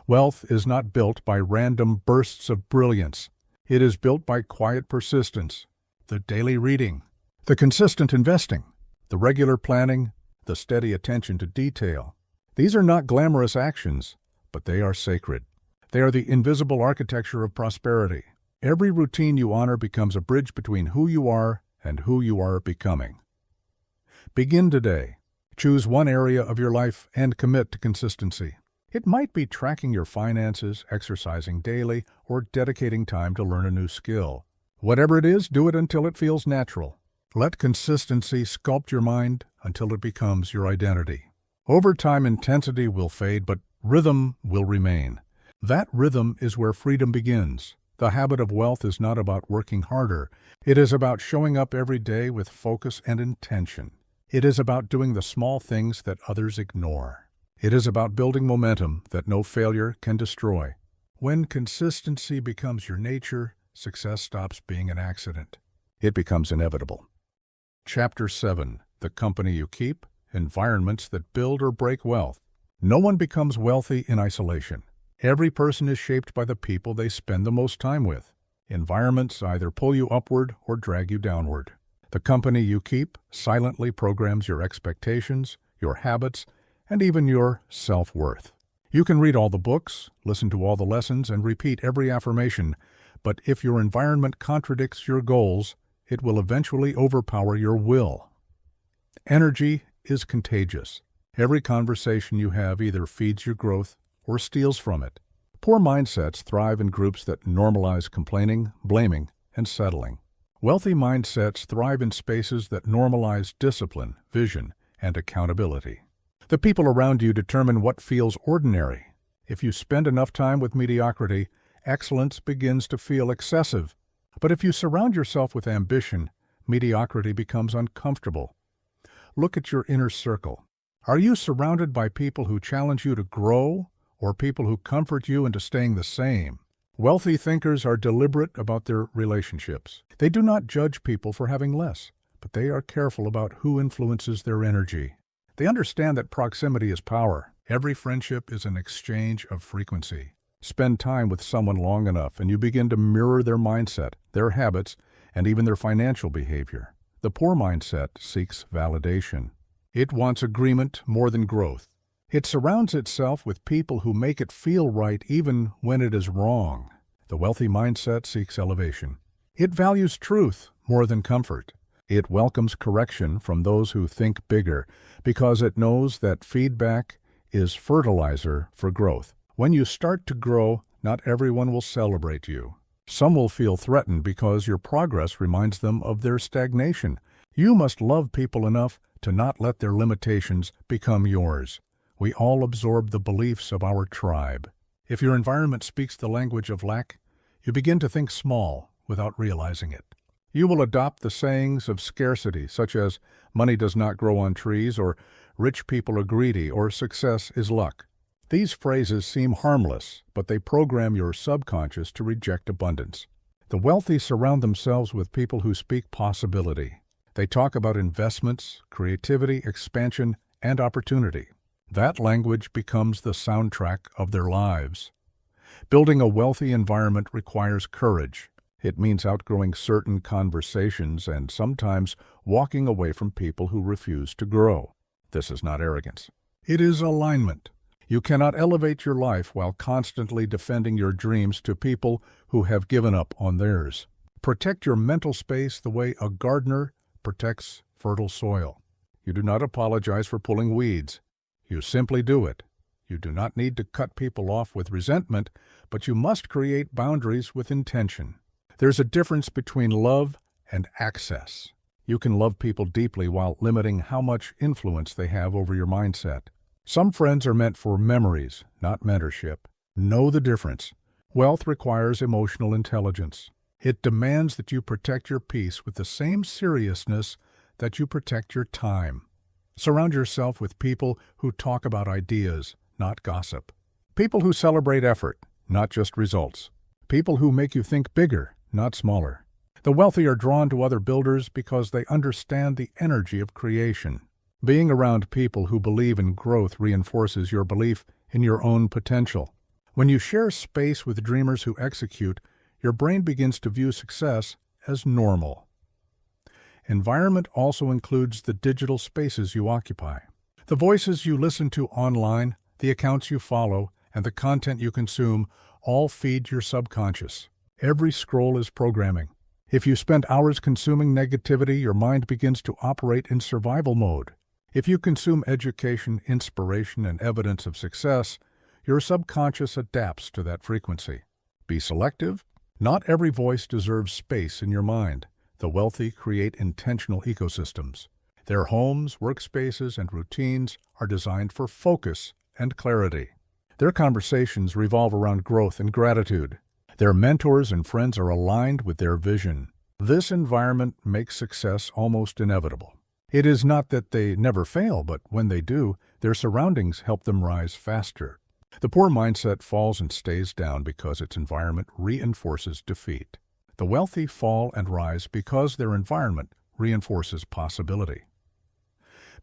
Wealth is not built by random bursts of brilliance. It is built by quiet persistence, the daily reading, the consistent investing, the regular planning, the steady attention to detail. These are not glamorous actions, but they are sacred. They are the invisible architecture of prosperity. Every routine you honor becomes a bridge between who you are and who you are becoming. Begin today. Choose one area of your life and commit to consistency. It might be tracking your finances, exercising daily, or dedicating time to learn a new skill. Whatever it is, do it until it feels natural. Let consistency sculpt your mind until it becomes your identity. Over time, intensity will fade, but rhythm will remain. That rhythm is where freedom begins. The habit of wealth is not about working harder. It is about showing up every day with focus and intention. It is about doing the small things that others ignore. It is about building momentum that no failure can destroy. When consistency becomes your nature, success stops being an accident. It becomes inevitable. Chapter 7. The Company You Keep, Environments That Build or Break Wealth. No one becomes wealthy in isolation. Every person is shaped by the people they spend the most time with. Environments either pull you upward or drag you downward. The company you keep silently programs your expectations, your habits, and even your self-worth. You can read all the books, listen to all the lessons, and repeat every affirmation, but if your environment contradicts your goals, it will eventually overpower your will. Energy is contagious. Every conversation you have either feeds your growth or steals from it. Poor mindsets thrive in groups that normalize complaining, blaming, and settling. Wealthy mindsets thrive in spaces that normalize discipline, vision, and accountability. The people around you determine what feels ordinary. If you spend enough time with mediocrity, excellence begins to feel excessive. But if you surround yourself with ambition, mediocrity becomes uncomfortable. Look at your inner circle. Are you surrounded by people who challenge you to grow, or people who comfort you into staying the same? Wealthy thinkers are deliberate about their relationships. They do not judge people for having less, but they are careful about who influences their energy. They understand that proximity is power. Every friendship is an exchange of frequency. Spend time with someone long enough and you begin to mirror their mindset, their habits, and even their financial behavior. The poor mindset seeks validation. It wants agreement more than growth. It surrounds itself with people who make it feel right even when it is wrong. The wealthy mindset seeks elevation. It values truth more than comfort. It welcomes correction from those who think bigger because it knows that feedback is fertilizer for growth. When you start to grow, not everyone will celebrate you. Some will feel threatened because your progress reminds them of their stagnation. You must love people enough to not let their limitations become yours. We all absorb the beliefs of our tribe. If your environment speaks the language of lack, you begin to think small without realizing it. You will adopt the sayings of scarcity, such as money does not grow on trees, or rich people are greedy, or success is luck. These phrases seem harmless, but they program your subconscious to reject abundance. The wealthy surround themselves with people who speak possibility. They talk about investments, creativity, expansion, and opportunity. That language becomes the soundtrack of their lives. Building a wealthy environment requires courage. It means outgrowing certain conversations and sometimes walking away from people who refuse to grow. This is not arrogance. It is alignment. You cannot elevate your life while constantly defending your dreams to people who have given up on theirs. Protect your mental space the way a gardener protects fertile soil. You do not apologize for pulling weeds. You simply do it. You do not need to cut people off with resentment, but you must create boundaries with intention. There's a difference between love and access. You can love people deeply while limiting how much influence they have over your mindset. Some friends are meant for memories, not mentorship. Know the difference. Wealth requires emotional intelligence. It demands that you protect your peace with the same seriousness that you protect your time. Surround yourself with people who talk about ideas, not gossip. People who celebrate effort, not just results. People who make you think bigger, not smaller. The wealthy are drawn to other builders because they understand the energy of creation. Being around people who believe in growth reinforces your belief in your own potential. When you share space with dreamers who execute, your brain begins to view success as normal. Environment also includes the digital spaces you occupy. The voices you listen to online, the accounts you follow, and the content you consume all feed your subconscious. Every scroll is programming. If you spend hours consuming negativity, your mind begins to operate in survival mode. If you consume education, inspiration, and evidence of success, your subconscious adapts to that frequency. Be selective. Not every voice deserves space in your mind. The wealthy create intentional ecosystems. Their homes, workspaces, and routines are designed for focus and clarity. Their conversations revolve around growth and gratitude. Their mentors and friends are aligned with their vision. This environment makes success almost inevitable. It is not that they never fail, but when they do, their surroundings help them rise faster. The poor mindset falls and stays down because its environment reinforces defeat. The wealthy fall and rise because their environment reinforces possibility.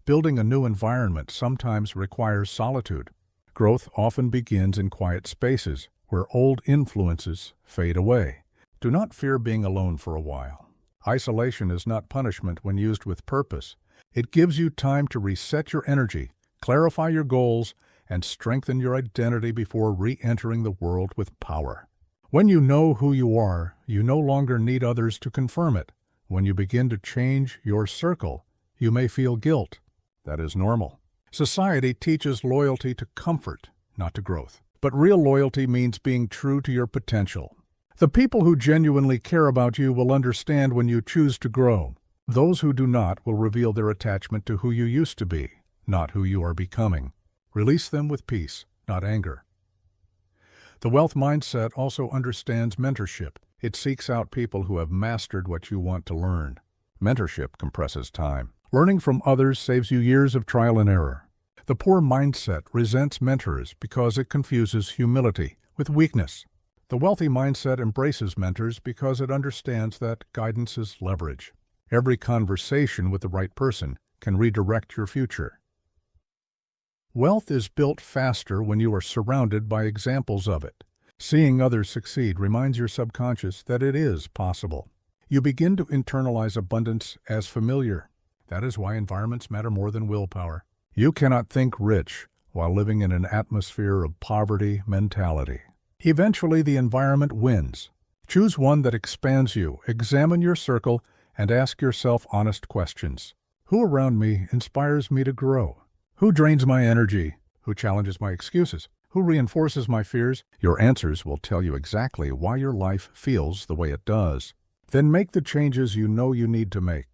Building a new environment sometimes requires solitude. Growth often begins in quiet spaces where old influences fade away. Do not fear being alone for a while. Isolation is not punishment when used with purpose. It gives you time to reset your energy, clarify your goals, and strengthen your identity before re-entering the world with power. When you know who you are, you no longer need others to confirm it. When you begin to change your circle, you may feel guilt. That is normal. Society teaches loyalty to comfort, not to growth. But real loyalty means being true to your potential. The people who genuinely care about you will understand when you choose to grow. Those who do not will reveal their attachment to who you used to be, not who you are becoming. Release them with peace, not anger. The wealth mindset also understands mentorship. It seeks out people who have mastered what you want to learn. Mentorship compresses time. Learning from others saves you years of trial and error. The poor mindset resents mentors because it confuses humility with weakness. The wealthy mindset embraces mentors because it understands that guidance is leverage. Every conversation with the right person can redirect your future. Wealth is built faster when you are surrounded by examples of it. Seeing others succeed reminds your subconscious that it is possible. You begin to internalize abundance as familiar. That is why environments matter more than willpower. You cannot think rich while living in an atmosphere of poverty mentality. Eventually, the environment wins. Choose one that expands you, examine your circle, and ask yourself honest questions. Who around me inspires me to grow? Who drains my energy? Who challenges my excuses? Who reinforces my fears? Your answers will tell you exactly why your life feels the way it does. Then make the changes you know you need to make.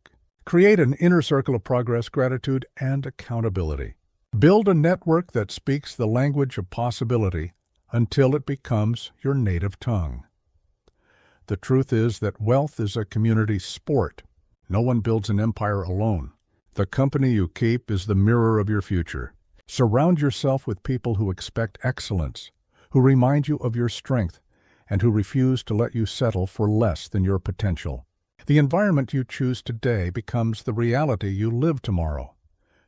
Create an inner circle of progress, gratitude, and accountability. Build a network that speaks the language of possibility until it becomes your native tongue. The truth is that wealth is a community sport. No one builds an empire alone. The company you keep is the mirror of your future. Surround yourself with people who expect excellence, who remind you of your strength, and who refuse to let you settle for less than your potential. The environment you choose today becomes the reality you live tomorrow.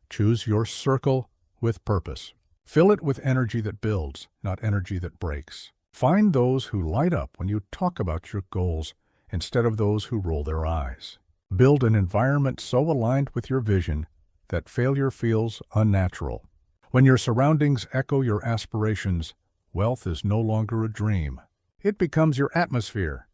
Choose your circle with purpose. Fill it with energy that builds, not energy that breaks. Find those who light up when you talk about your goals instead of those who roll their eyes. Build an environment so aligned with your vision that failure feels unnatural. When your surroundings echo your aspirations, wealth is no longer a dream. It becomes your atmosphere.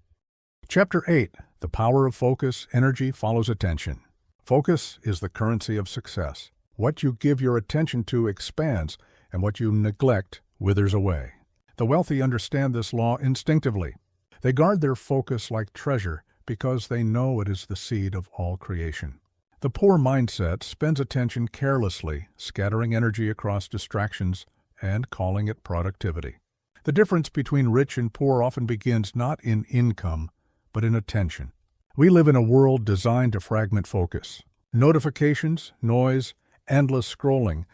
Chapter 8. The power of focus. Energy follows attention. Focus is the currency of success. What you give your attention to expands, and what you neglect withers away. The wealthy understand this law instinctively. They guard their focus like treasure because they know it is the seed of all creation. The poor mindset spends attention carelessly, scattering energy across distractions and calling it productivity. The difference between rich and poor often begins not in income, but in attention. We live in a world designed to fragment focus. Notifications, noise, endless scrolling,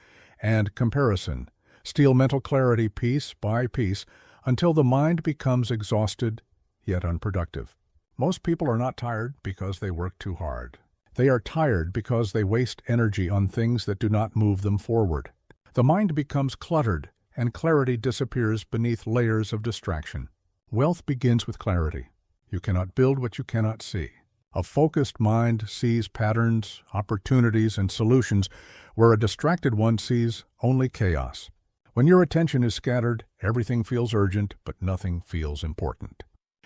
and comparison steal mental clarity piece by piece until the mind becomes exhausted yet unproductive. Most people are not tired because they work too hard. They are tired because they waste energy on things that do not move them forward. The mind becomes cluttered, and clarity disappears beneath layers of distraction. Wealth begins with clarity. You cannot build what you cannot see. A focused mind sees patterns, opportunities, and solutions where a distracted one sees only chaos. When your attention is scattered, everything feels urgent, but nothing feels important.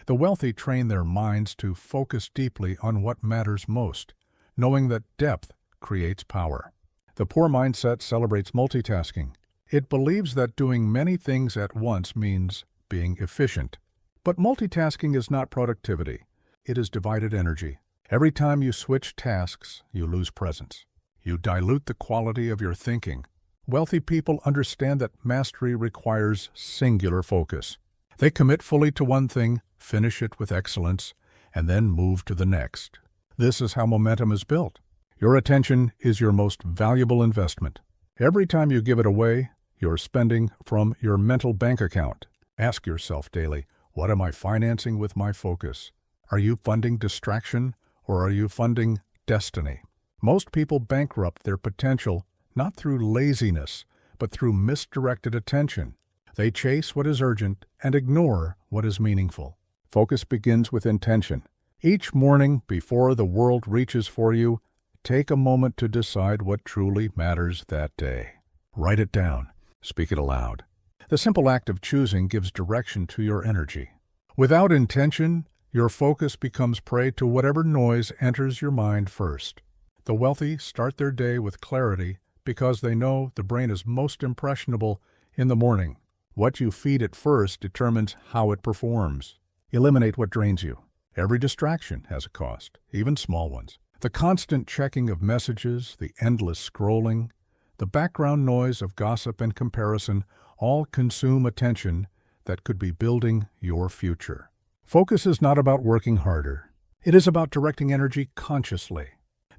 The wealthy train their minds to focus deeply on what matters most, knowing that depth creates power. The poor mindset celebrates multitasking. It believes that doing many things at once means being efficient. But multitasking is not productivity. It is divided energy. Every time you switch tasks, you lose presence. You dilute the quality of your thinking. Wealthy people understand that mastery requires singular focus. They commit fully to one thing, finish it with excellence, and then move to the next. This is how momentum is built. Your attention is your most valuable investment. Every time you give it away, you're spending from your mental bank account. Ask yourself daily, what am I financing with my focus? Are you funding distraction, or are you funding destiny? Most people bankrupt their potential not through laziness, but through misdirected attention. They chase what is urgent and ignore what is meaningful. Focus begins with intention. Each morning, before the world reaches for you, take a moment to decide what truly matters that day. Write it down. Speak it aloud. The simple act of choosing gives direction to your energy. Without intention, your focus becomes prey to whatever noise enters your mind first. The wealthy start their day with clarity because they know the brain is most impressionable in the morning. What you feed it first determines how it performs. Eliminate what drains you. Every distraction has a cost, even small ones. The constant checking of messages, the endless scrolling, the background noise of gossip and comparison all consume attention that could be building your future. Focus is not about working harder. It is about directing energy consciously.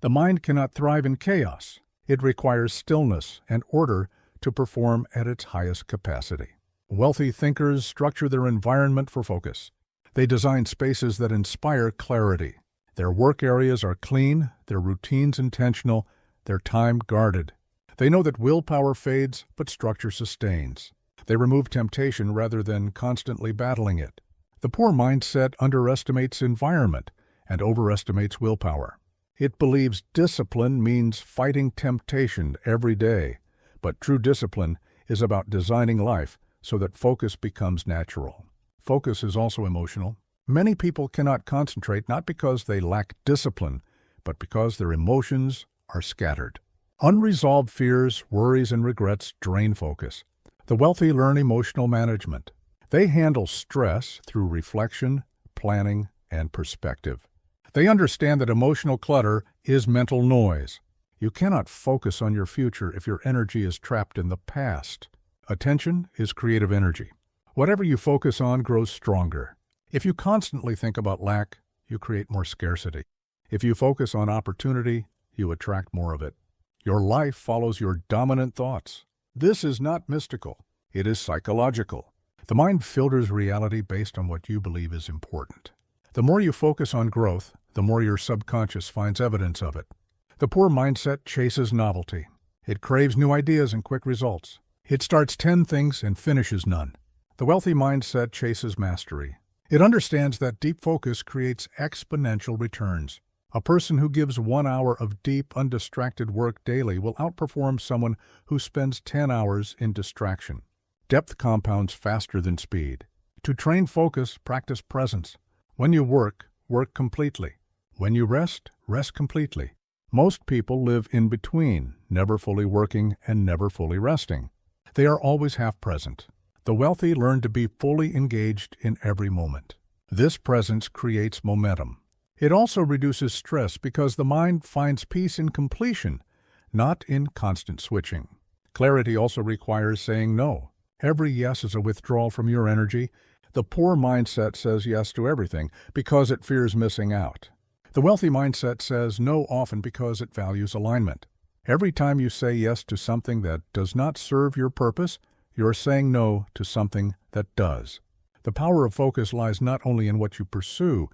The mind cannot thrive in chaos. It requires stillness and order to perform at its highest capacity. Wealthy thinkers structure their environment for focus. They design spaces that inspire clarity. Their work areas are clean, their routines intentional, their time guarded. They know that willpower fades, but structure sustains. They remove temptation rather than constantly battling it. The poor mindset underestimates environment and overestimates willpower. It believes discipline means fighting temptation every day, but true discipline is about designing life so that focus becomes natural. Focus is also emotional. Many people cannot concentrate not because they lack discipline, but because their emotions are scattered. Unresolved fears, worries, and regrets drain focus. The wealthy learn emotional management. They handle stress through reflection, planning, and perspective. They understand that emotional clutter is mental noise. You cannot focus on your future if your energy is trapped in the past. Attention is creative energy. Whatever you focus on grows stronger. If you constantly think about lack, you create more scarcity. If you focus on opportunity, you attract more of it. Your life follows your dominant thoughts. This is not mystical. It is psychological. The mind filters reality based on what you believe is important. The more you focus on growth, the more your subconscious finds evidence of it. The poor mindset chases novelty. It craves new ideas and quick results. It starts 10 things and finishes none. The wealthy mindset chases mastery. It understands that deep focus creates exponential returns. A person who gives 1 hour of deep, undistracted work daily will outperform someone who spends 10 hours in distraction. Depth compounds faster than speed. To train focus, practice presence. When you work, work completely. When you rest, rest completely. Most people live in between, never fully working and never fully resting. They are always half present. The wealthy learn to be fully engaged in every moment. This presence creates momentum. It also reduces stress because the mind finds peace in completion, not in constant switching. Clarity also requires saying no. Every yes is a withdrawal from your energy. The poor mindset says yes to everything because it fears missing out. The wealthy mindset says no often because it values alignment. Every time you say yes to something that does not serve your purpose, you are saying no to something that does. The power of focus lies not only in what you pursue,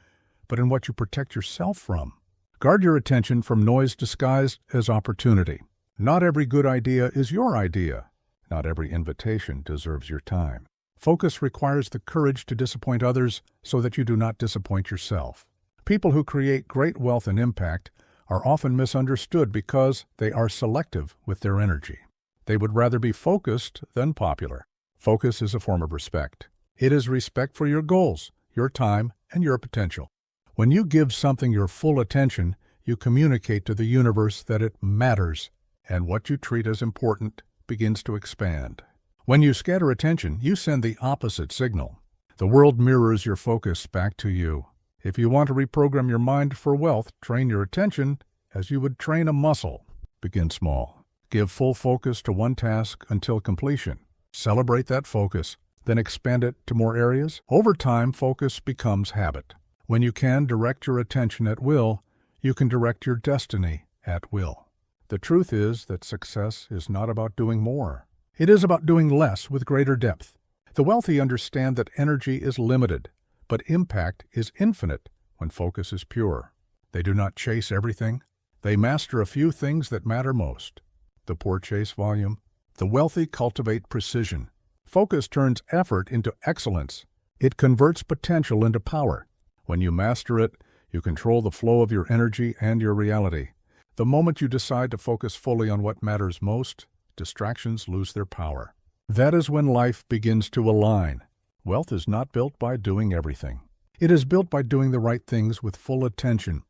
but in what you protect yourself from. Guard your attention from noise disguised as opportunity. Not every good idea is your idea. Not every invitation deserves your time. Focus requires the courage to disappoint others so that you do not disappoint yourself. People who create great wealth and impact are often misunderstood because they are selective with their energy. They would rather be focused than popular. Focus is a form of respect. It is respect for your goals, your time, and your potential. When you give something your full attention, you communicate to the universe that it matters, and what you treat as important begins to expand. When you scatter attention, you send the opposite signal. The world mirrors your focus back to you. If you want to reprogram your mind for wealth, train your attention as you would train a muscle. Begin small. Give full focus to one task until completion. Celebrate that focus, then expand it to more areas. Over time, focus becomes habit. When you can direct your attention at will, you can direct your destiny at will. The truth is that success is not about doing more. It is about doing less with greater depth. The wealthy understand that energy is limited, but impact is infinite when focus is pure. They do not chase everything. They master a few things that matter most. The poor chase volume. The wealthy cultivate precision. Focus turns effort into excellence. It converts potential into power. When you master it, you control the flow of your energy and your reality. The moment you decide to focus fully on what matters most, distractions lose their power. That is when life begins to align. Wealth is not built by doing everything. It is built by doing the right things with full attention.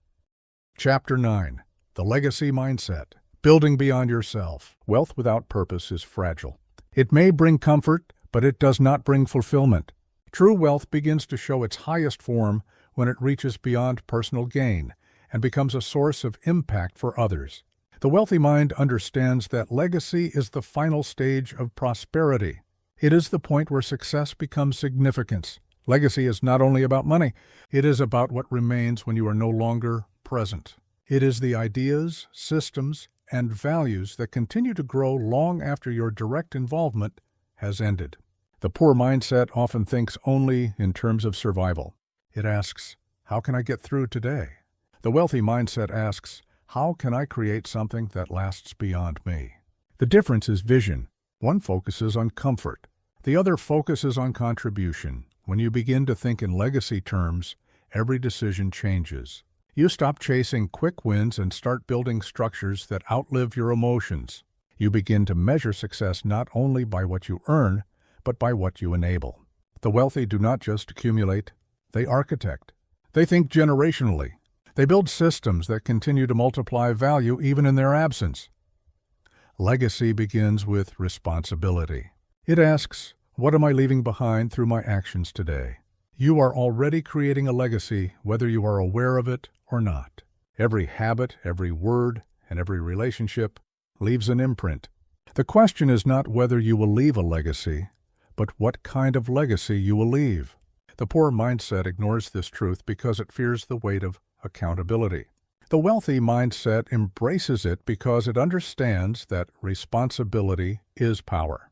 Chapter 9. The Legacy Mindset. Building beyond yourself. Wealth without purpose is fragile. It may bring comfort, but it does not bring fulfillment. True wealth begins to show its highest form when it reaches beyond personal gain and becomes a source of impact for others. The wealthy mind understands that legacy is the final stage of prosperity. It is the point where success becomes significance. Legacy is not only about money, it is about what remains when you are no longer present. It is the ideas, systems, and values that continue to grow long after your direct involvement has ended. The poor mindset often thinks only in terms of survival. It asks, how can I get through today? The wealthy mindset asks, how can I create something that lasts beyond me? The difference is vision. One focuses on comfort. The other focuses on contribution. When you begin to think in legacy terms, every decision changes. You stop chasing quick wins and start building structures that outlive your emotions. You begin to measure success not only by what you earn, but by what you enable. The wealthy do not just accumulate, they architect. They think generationally. They build systems that continue to multiply value even in their absence. Legacy begins with responsibility. It asks, what am I leaving behind through my actions today? You are already creating a legacy, whether you are aware of it or not. Every habit, every word, and every relationship leaves an imprint. The question is not whether you will leave a legacy, but what kind of legacy you will leave. The poor mindset ignores this truth because it fears the weight of accountability. The wealthy mindset embraces it because it understands that responsibility is power.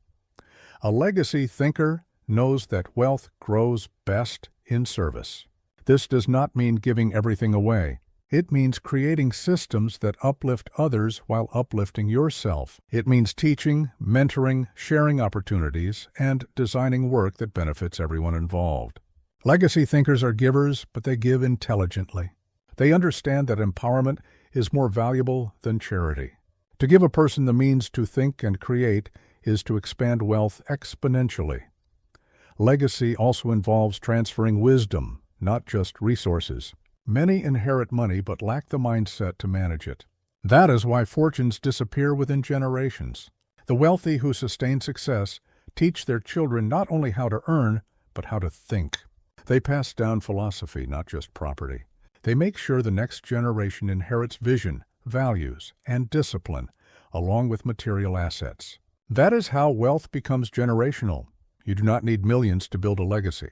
A legacy thinker knows that wealth grows best in service. This does not mean giving everything away. It means creating systems that uplift others while uplifting yourself. It means teaching, mentoring, sharing opportunities, and designing work that benefits everyone involved. Legacy thinkers are givers, but they give intelligently. They understand that empowerment is more valuable than charity. To give a person the means to think and create is to expand wealth exponentially. Legacy also involves transferring wisdom, not just resources. Many inherit money but lack the mindset to manage it. That is why fortunes disappear within generations. The wealthy who sustain success teach their children not only how to earn, but how to think. They pass down philosophy, not just property. They make sure the next generation inherits vision, values, and discipline, along with material assets. That is how wealth becomes generational. You do not need millions to build a legacy.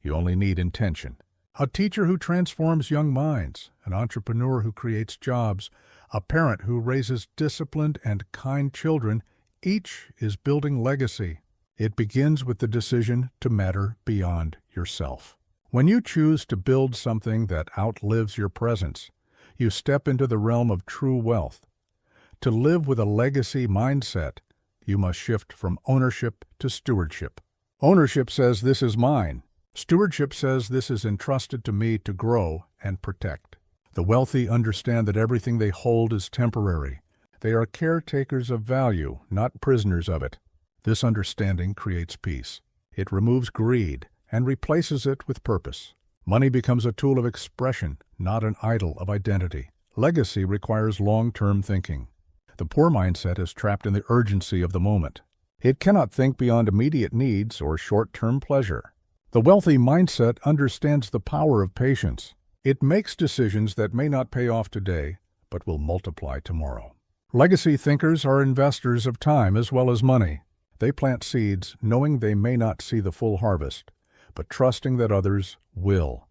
You only need intention. A teacher who transforms young minds, an entrepreneur who creates jobs, a parent who raises disciplined and kind children, each is building legacy. It begins with the decision to matter beyond yourself. When you choose to build something that outlives your presence, you step into the realm of true wealth. To live with a legacy mindset, you must shift from ownership to stewardship. Ownership says, "This is mine." Stewardship says, "This is entrusted to me to grow and protect." The wealthy understand that everything they hold is temporary. They are caretakers of value, not prisoners of it. This understanding creates peace. It removes greed and replaces it with purpose. Money becomes a tool of expression, not an idol of identity. Legacy requires long-term thinking. The poor mindset is trapped in the urgency of the moment. It cannot think beyond immediate needs or short-term pleasure. The wealthy mindset understands the power of patience. It makes decisions that may not pay off today, but will multiply tomorrow. Legacy thinkers are investors of time as well as money. They plant seeds knowing they may not see the full harvest, but trusting that others will.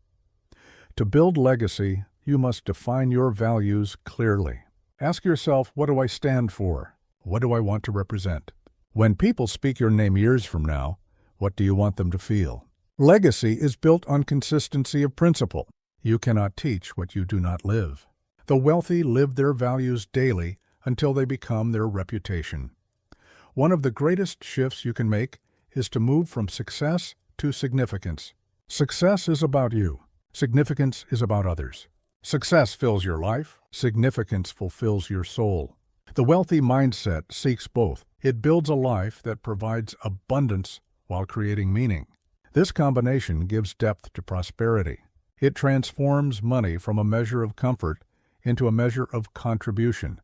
To build legacy, you must define your values clearly. Ask yourself, what do I stand for? What do I want to represent? When people speak your name years from now, what do you want them to feel? Legacy is built on consistency of principle. You cannot teach what you do not live. The wealthy live their values daily until they become their reputation. One of the greatest shifts you can make is to move from success to significance. Success is about you. Significance is about others. Success fills your life. Significance fulfills your soul. The wealthy mindset seeks both. It builds a life that provides abundance while creating meaning. This combination gives depth to prosperity. It transforms money from a measure of comfort into a measure of contribution.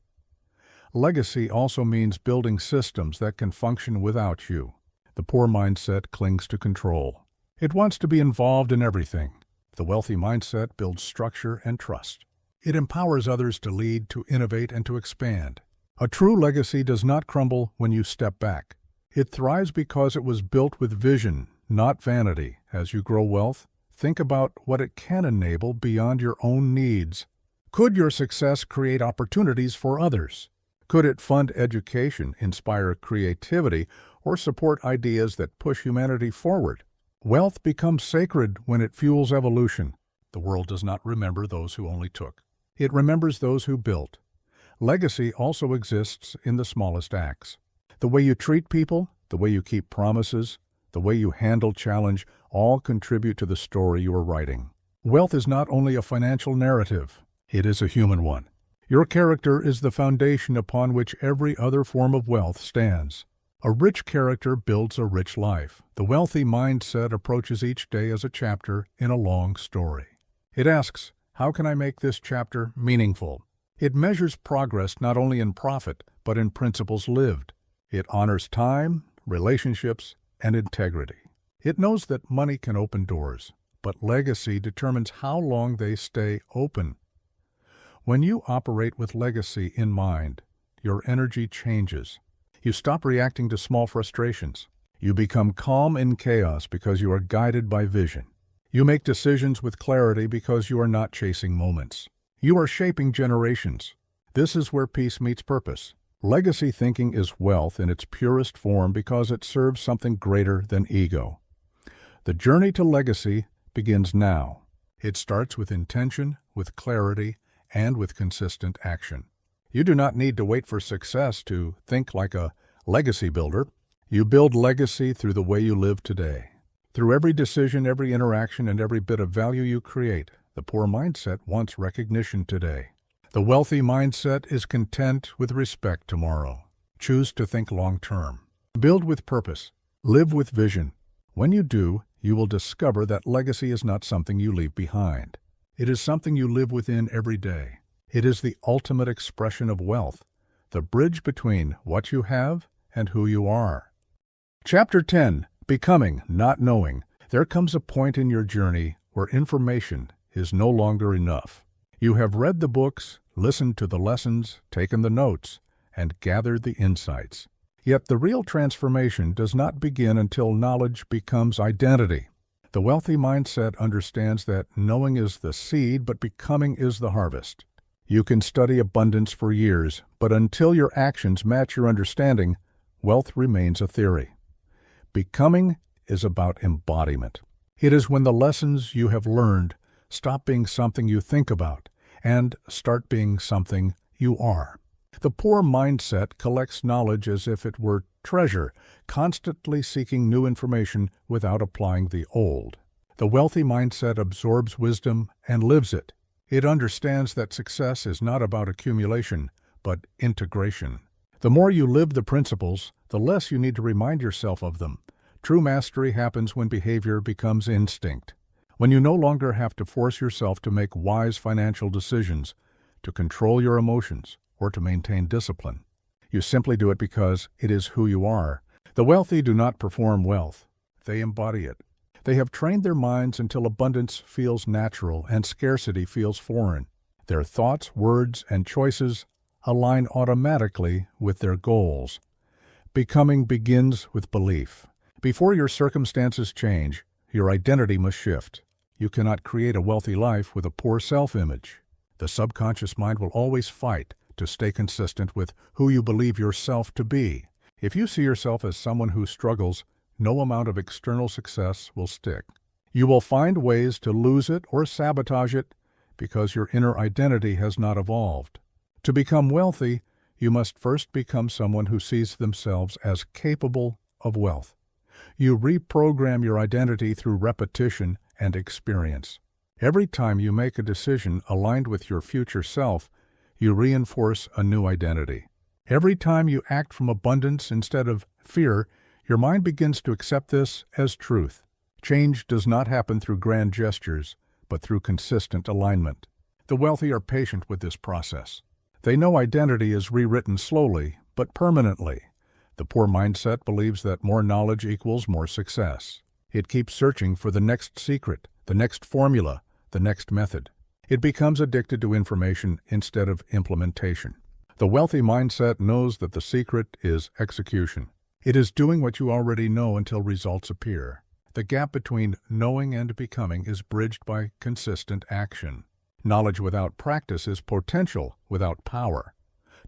Legacy also means building systems that can function without you. The poor mindset clings to control. It wants to be involved in everything. The wealthy mindset builds structure and trust. It empowers others to lead, to innovate, and to expand. A true legacy does not crumble when you step back. It thrives because it was built with vision, not vanity. As you grow wealth, think about what it can enable beyond your own needs. Could your success create opportunities for others? Could it fund education, inspire creativity, or support ideas that push humanity forward? Wealth becomes sacred when it fuels evolution. The world does not remember those who only took. It remembers those who built. Legacy also exists in the smallest acts. The way you treat people, the way you keep promises, the way you handle challenge, all contribute to the story you are writing. Wealth is not only a financial narrative, it is a human one. Your character is the foundation upon which every other form of wealth stands. A rich character builds a rich life. The wealthy mindset approaches each day as a chapter in a long story. It asks, how can I make this chapter meaningful? It measures progress not only in profit, but in principles lived. It honors time, relationships, and integrity. It knows that money can open doors, but legacy determines how long they stay open. When you operate with legacy in mind, your energy changes. You stop reacting to small frustrations. You become calm in chaos because you are guided by vision. You make decisions with clarity because you are not chasing moments. You are shaping generations. This is where peace meets purpose. Legacy thinking is wealth in its purest form because it serves something greater than ego. The journey to legacy begins now. It starts with intention, with clarity, and with consistent action. You do not need to wait for success to think like a legacy builder. You build legacy through the way you live today. Through every decision, every interaction, and every bit of value you create, the poor mindset wants recognition today. The wealthy mindset is content with respect tomorrow. Choose to think long-term. Build with purpose. Live with vision. When you do, you will discover that legacy is not something you leave behind. It is something you live within every day. It is the ultimate expression of wealth, the bridge between what you have and who you are. Chapter 10, Becoming, Not Knowing. There comes a point in your journey where information is no longer enough. You have read the books, listened to the lessons, taken the notes, and gathered the insights. Yet the real transformation does not begin until knowledge becomes identity. The wealthy mindset understands that knowing is the seed, but becoming is the harvest. You can study abundance for years, but until your actions match your understanding, wealth remains a theory. Becoming is about embodiment. It is when the lessons you have learned stop being something you think about and start being something you are. The poor mindset collects knowledge as if it were treasure, constantly seeking new information without applying the old. The wealthy mindset absorbs wisdom and lives it. It understands that success is not about accumulation, but integration. The more you live the principles, the less you need to remind yourself of them. True mastery happens when behavior becomes instinct. When you no longer have to force yourself to make wise financial decisions, to control your emotions, or to maintain discipline. You simply do it because it is who you are. The wealthy do not perform wealth. They embody it. They have trained their minds until abundance feels natural and scarcity feels foreign. Their thoughts, words, and choices align automatically with their goals. Becoming begins with belief. Before your circumstances change, your identity must shift. You cannot create a wealthy life with a poor self-image. The subconscious mind will always fight to stay consistent with who you believe yourself to be. If you see yourself as someone who struggles, no amount of external success will stick. You will find ways to lose it or sabotage it because your inner identity has not evolved. To become wealthy, you must first become someone who sees themselves as capable of wealth. You reprogram your identity through repetition and experience. Every time you make a decision aligned with your future self, you reinforce a new identity. Every time you act from abundance instead of fear, your mind begins to accept this as truth. Change does not happen through grand gestures, but through consistent alignment. The wealthy are patient with this process. They know identity is rewritten slowly, but permanently. The poor mindset believes that more knowledge equals more success. It keeps searching for the next secret, the next formula, the next method. It becomes addicted to information instead of implementation. The wealthy mindset knows that the secret is execution. It is doing what you already know until results appear. The gap between knowing and becoming is bridged by consistent action. Knowledge without practice is potential without power.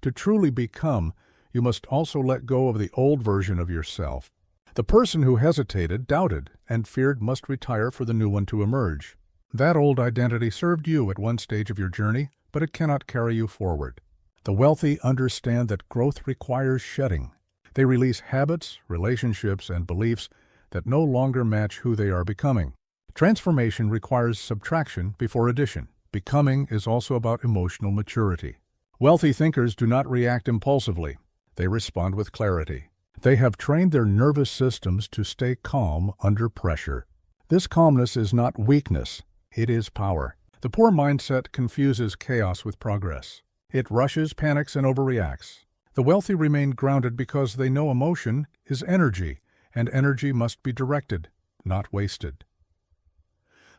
To truly become, you must also let go of the old version of yourself. The person who hesitated, doubted, and feared must retire for the new one to emerge. That old identity served you at one stage of your journey, but it cannot carry you forward. The wealthy understand that growth requires shedding. They release habits, relationships, and beliefs that no longer match who they are becoming. Transformation requires subtraction before addition. Becoming is also about emotional maturity. Wealthy thinkers do not react impulsively. They respond with clarity. They have trained their nervous systems to stay calm under pressure. This calmness is not weakness. It is power. The poor mindset confuses chaos with progress. It rushes, panics, and overreacts. The wealthy remain grounded because they know emotion is energy, and energy must be directed, not wasted.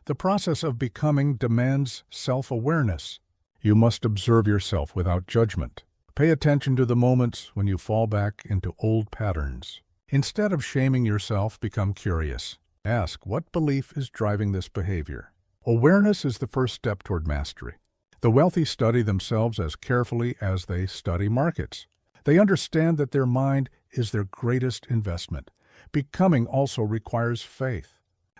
The process of becoming demands self-awareness. You must observe yourself without judgment. Pay attention to the moments when you fall back into old patterns. Instead of shaming yourself, become curious. Ask, what belief is driving this behavior? Awareness is the first step toward mastery. The wealthy study themselves as carefully as they study markets. They understand that their mind is their greatest investment. Becoming also requires faith.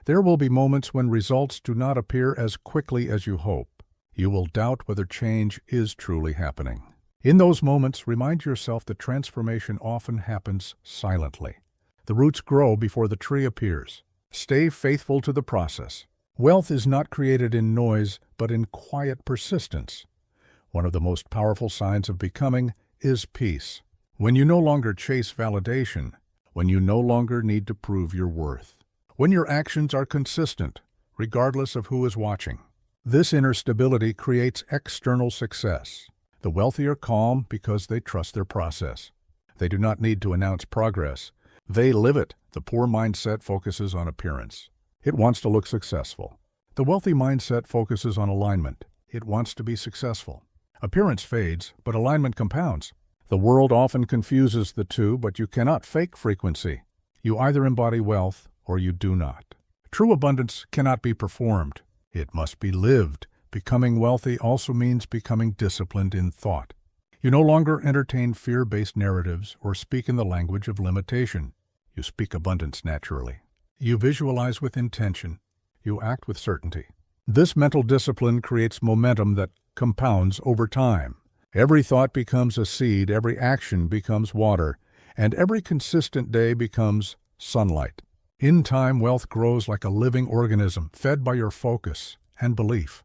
There will be moments when results do not appear as quickly as you hope. You will doubt whether change is truly happening. In those moments, remind yourself that transformation often happens silently. The roots grow before the tree appears. Stay faithful to the process. Wealth is not created in noise, but in quiet persistence. One of the most powerful signs of becoming is peace. When you no longer chase validation, when you no longer need to prove your worth, when your actions are consistent, regardless of who is watching. This inner stability creates external success. The wealthy are calm because they trust their process. They do not need to announce progress. They live it. The poor mindset focuses on appearance. It wants to look successful. The wealthy mindset focuses on alignment. It wants to be successful. Appearance fades, but alignment compounds. The world often confuses the two, but you cannot fake frequency. You either embody wealth or you do not. True abundance cannot be performed. It must be lived. Becoming wealthy also means becoming disciplined in thought. You no longer entertain fear-based narratives or speak in the language of limitation. You speak abundance naturally. You visualize with intention. You act with certainty. This mental discipline creates momentum that compounds over time. Every thought becomes a seed, every action becomes water, and every consistent day becomes sunlight. In time, wealth grows like a living organism, fed by your focus and belief.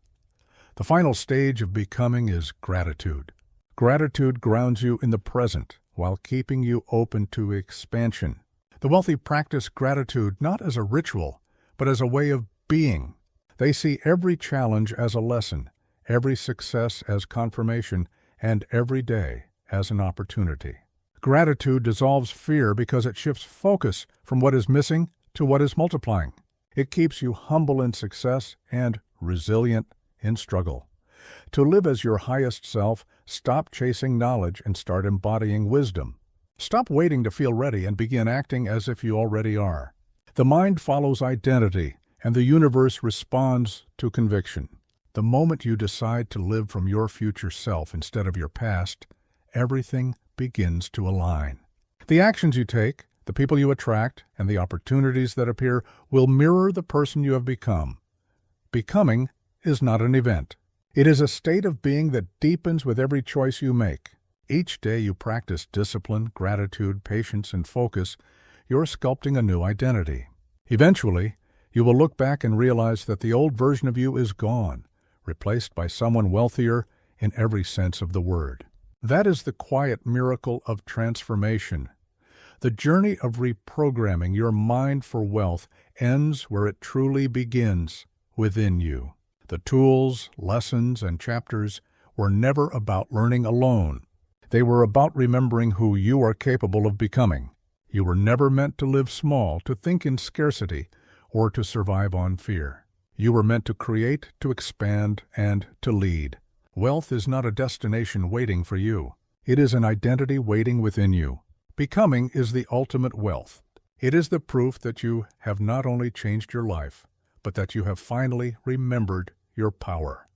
The final stage of becoming is gratitude. Gratitude grounds you in the present while keeping you open to expansion. The wealthy practice gratitude not as a ritual, but as a way of being. They see every challenge as a lesson, every success as confirmation, and every day as an opportunity. Gratitude dissolves fear because it shifts focus from what is missing to what is multiplying. It keeps you humble in success and resilient in struggle. To live as your highest self, stop chasing knowledge and start embodying wisdom. Stop waiting to feel ready and begin acting as if you already are. The mind follows identity, and the universe responds to conviction. The moment you decide to live from your future self instead of your past, everything begins to align. The actions you take, the people you attract, and the opportunities that appear will mirror the person you have become. Becoming is not an event. It is a state of being that deepens with every choice you make. Each day you practice discipline, gratitude, patience, and focus, you're sculpting a new identity. Eventually, you will look back and realize that the old version of you is gone, replaced by someone wealthier in every sense of the word. That is the quiet miracle of transformation. The journey of reprogramming your mind for wealth ends where it truly begins, within you. The tools, lessons, and chapters were never about learning alone. They were about remembering who you are capable of becoming. You were never meant to live small, to think in scarcity, or to survive on fear. You were meant to create, to expand, and to lead. Wealth is not a destination waiting for you. It is an identity waiting within you. Becoming is the ultimate wealth. It is the proof that you have not only changed your life, but that you have finally remembered your power.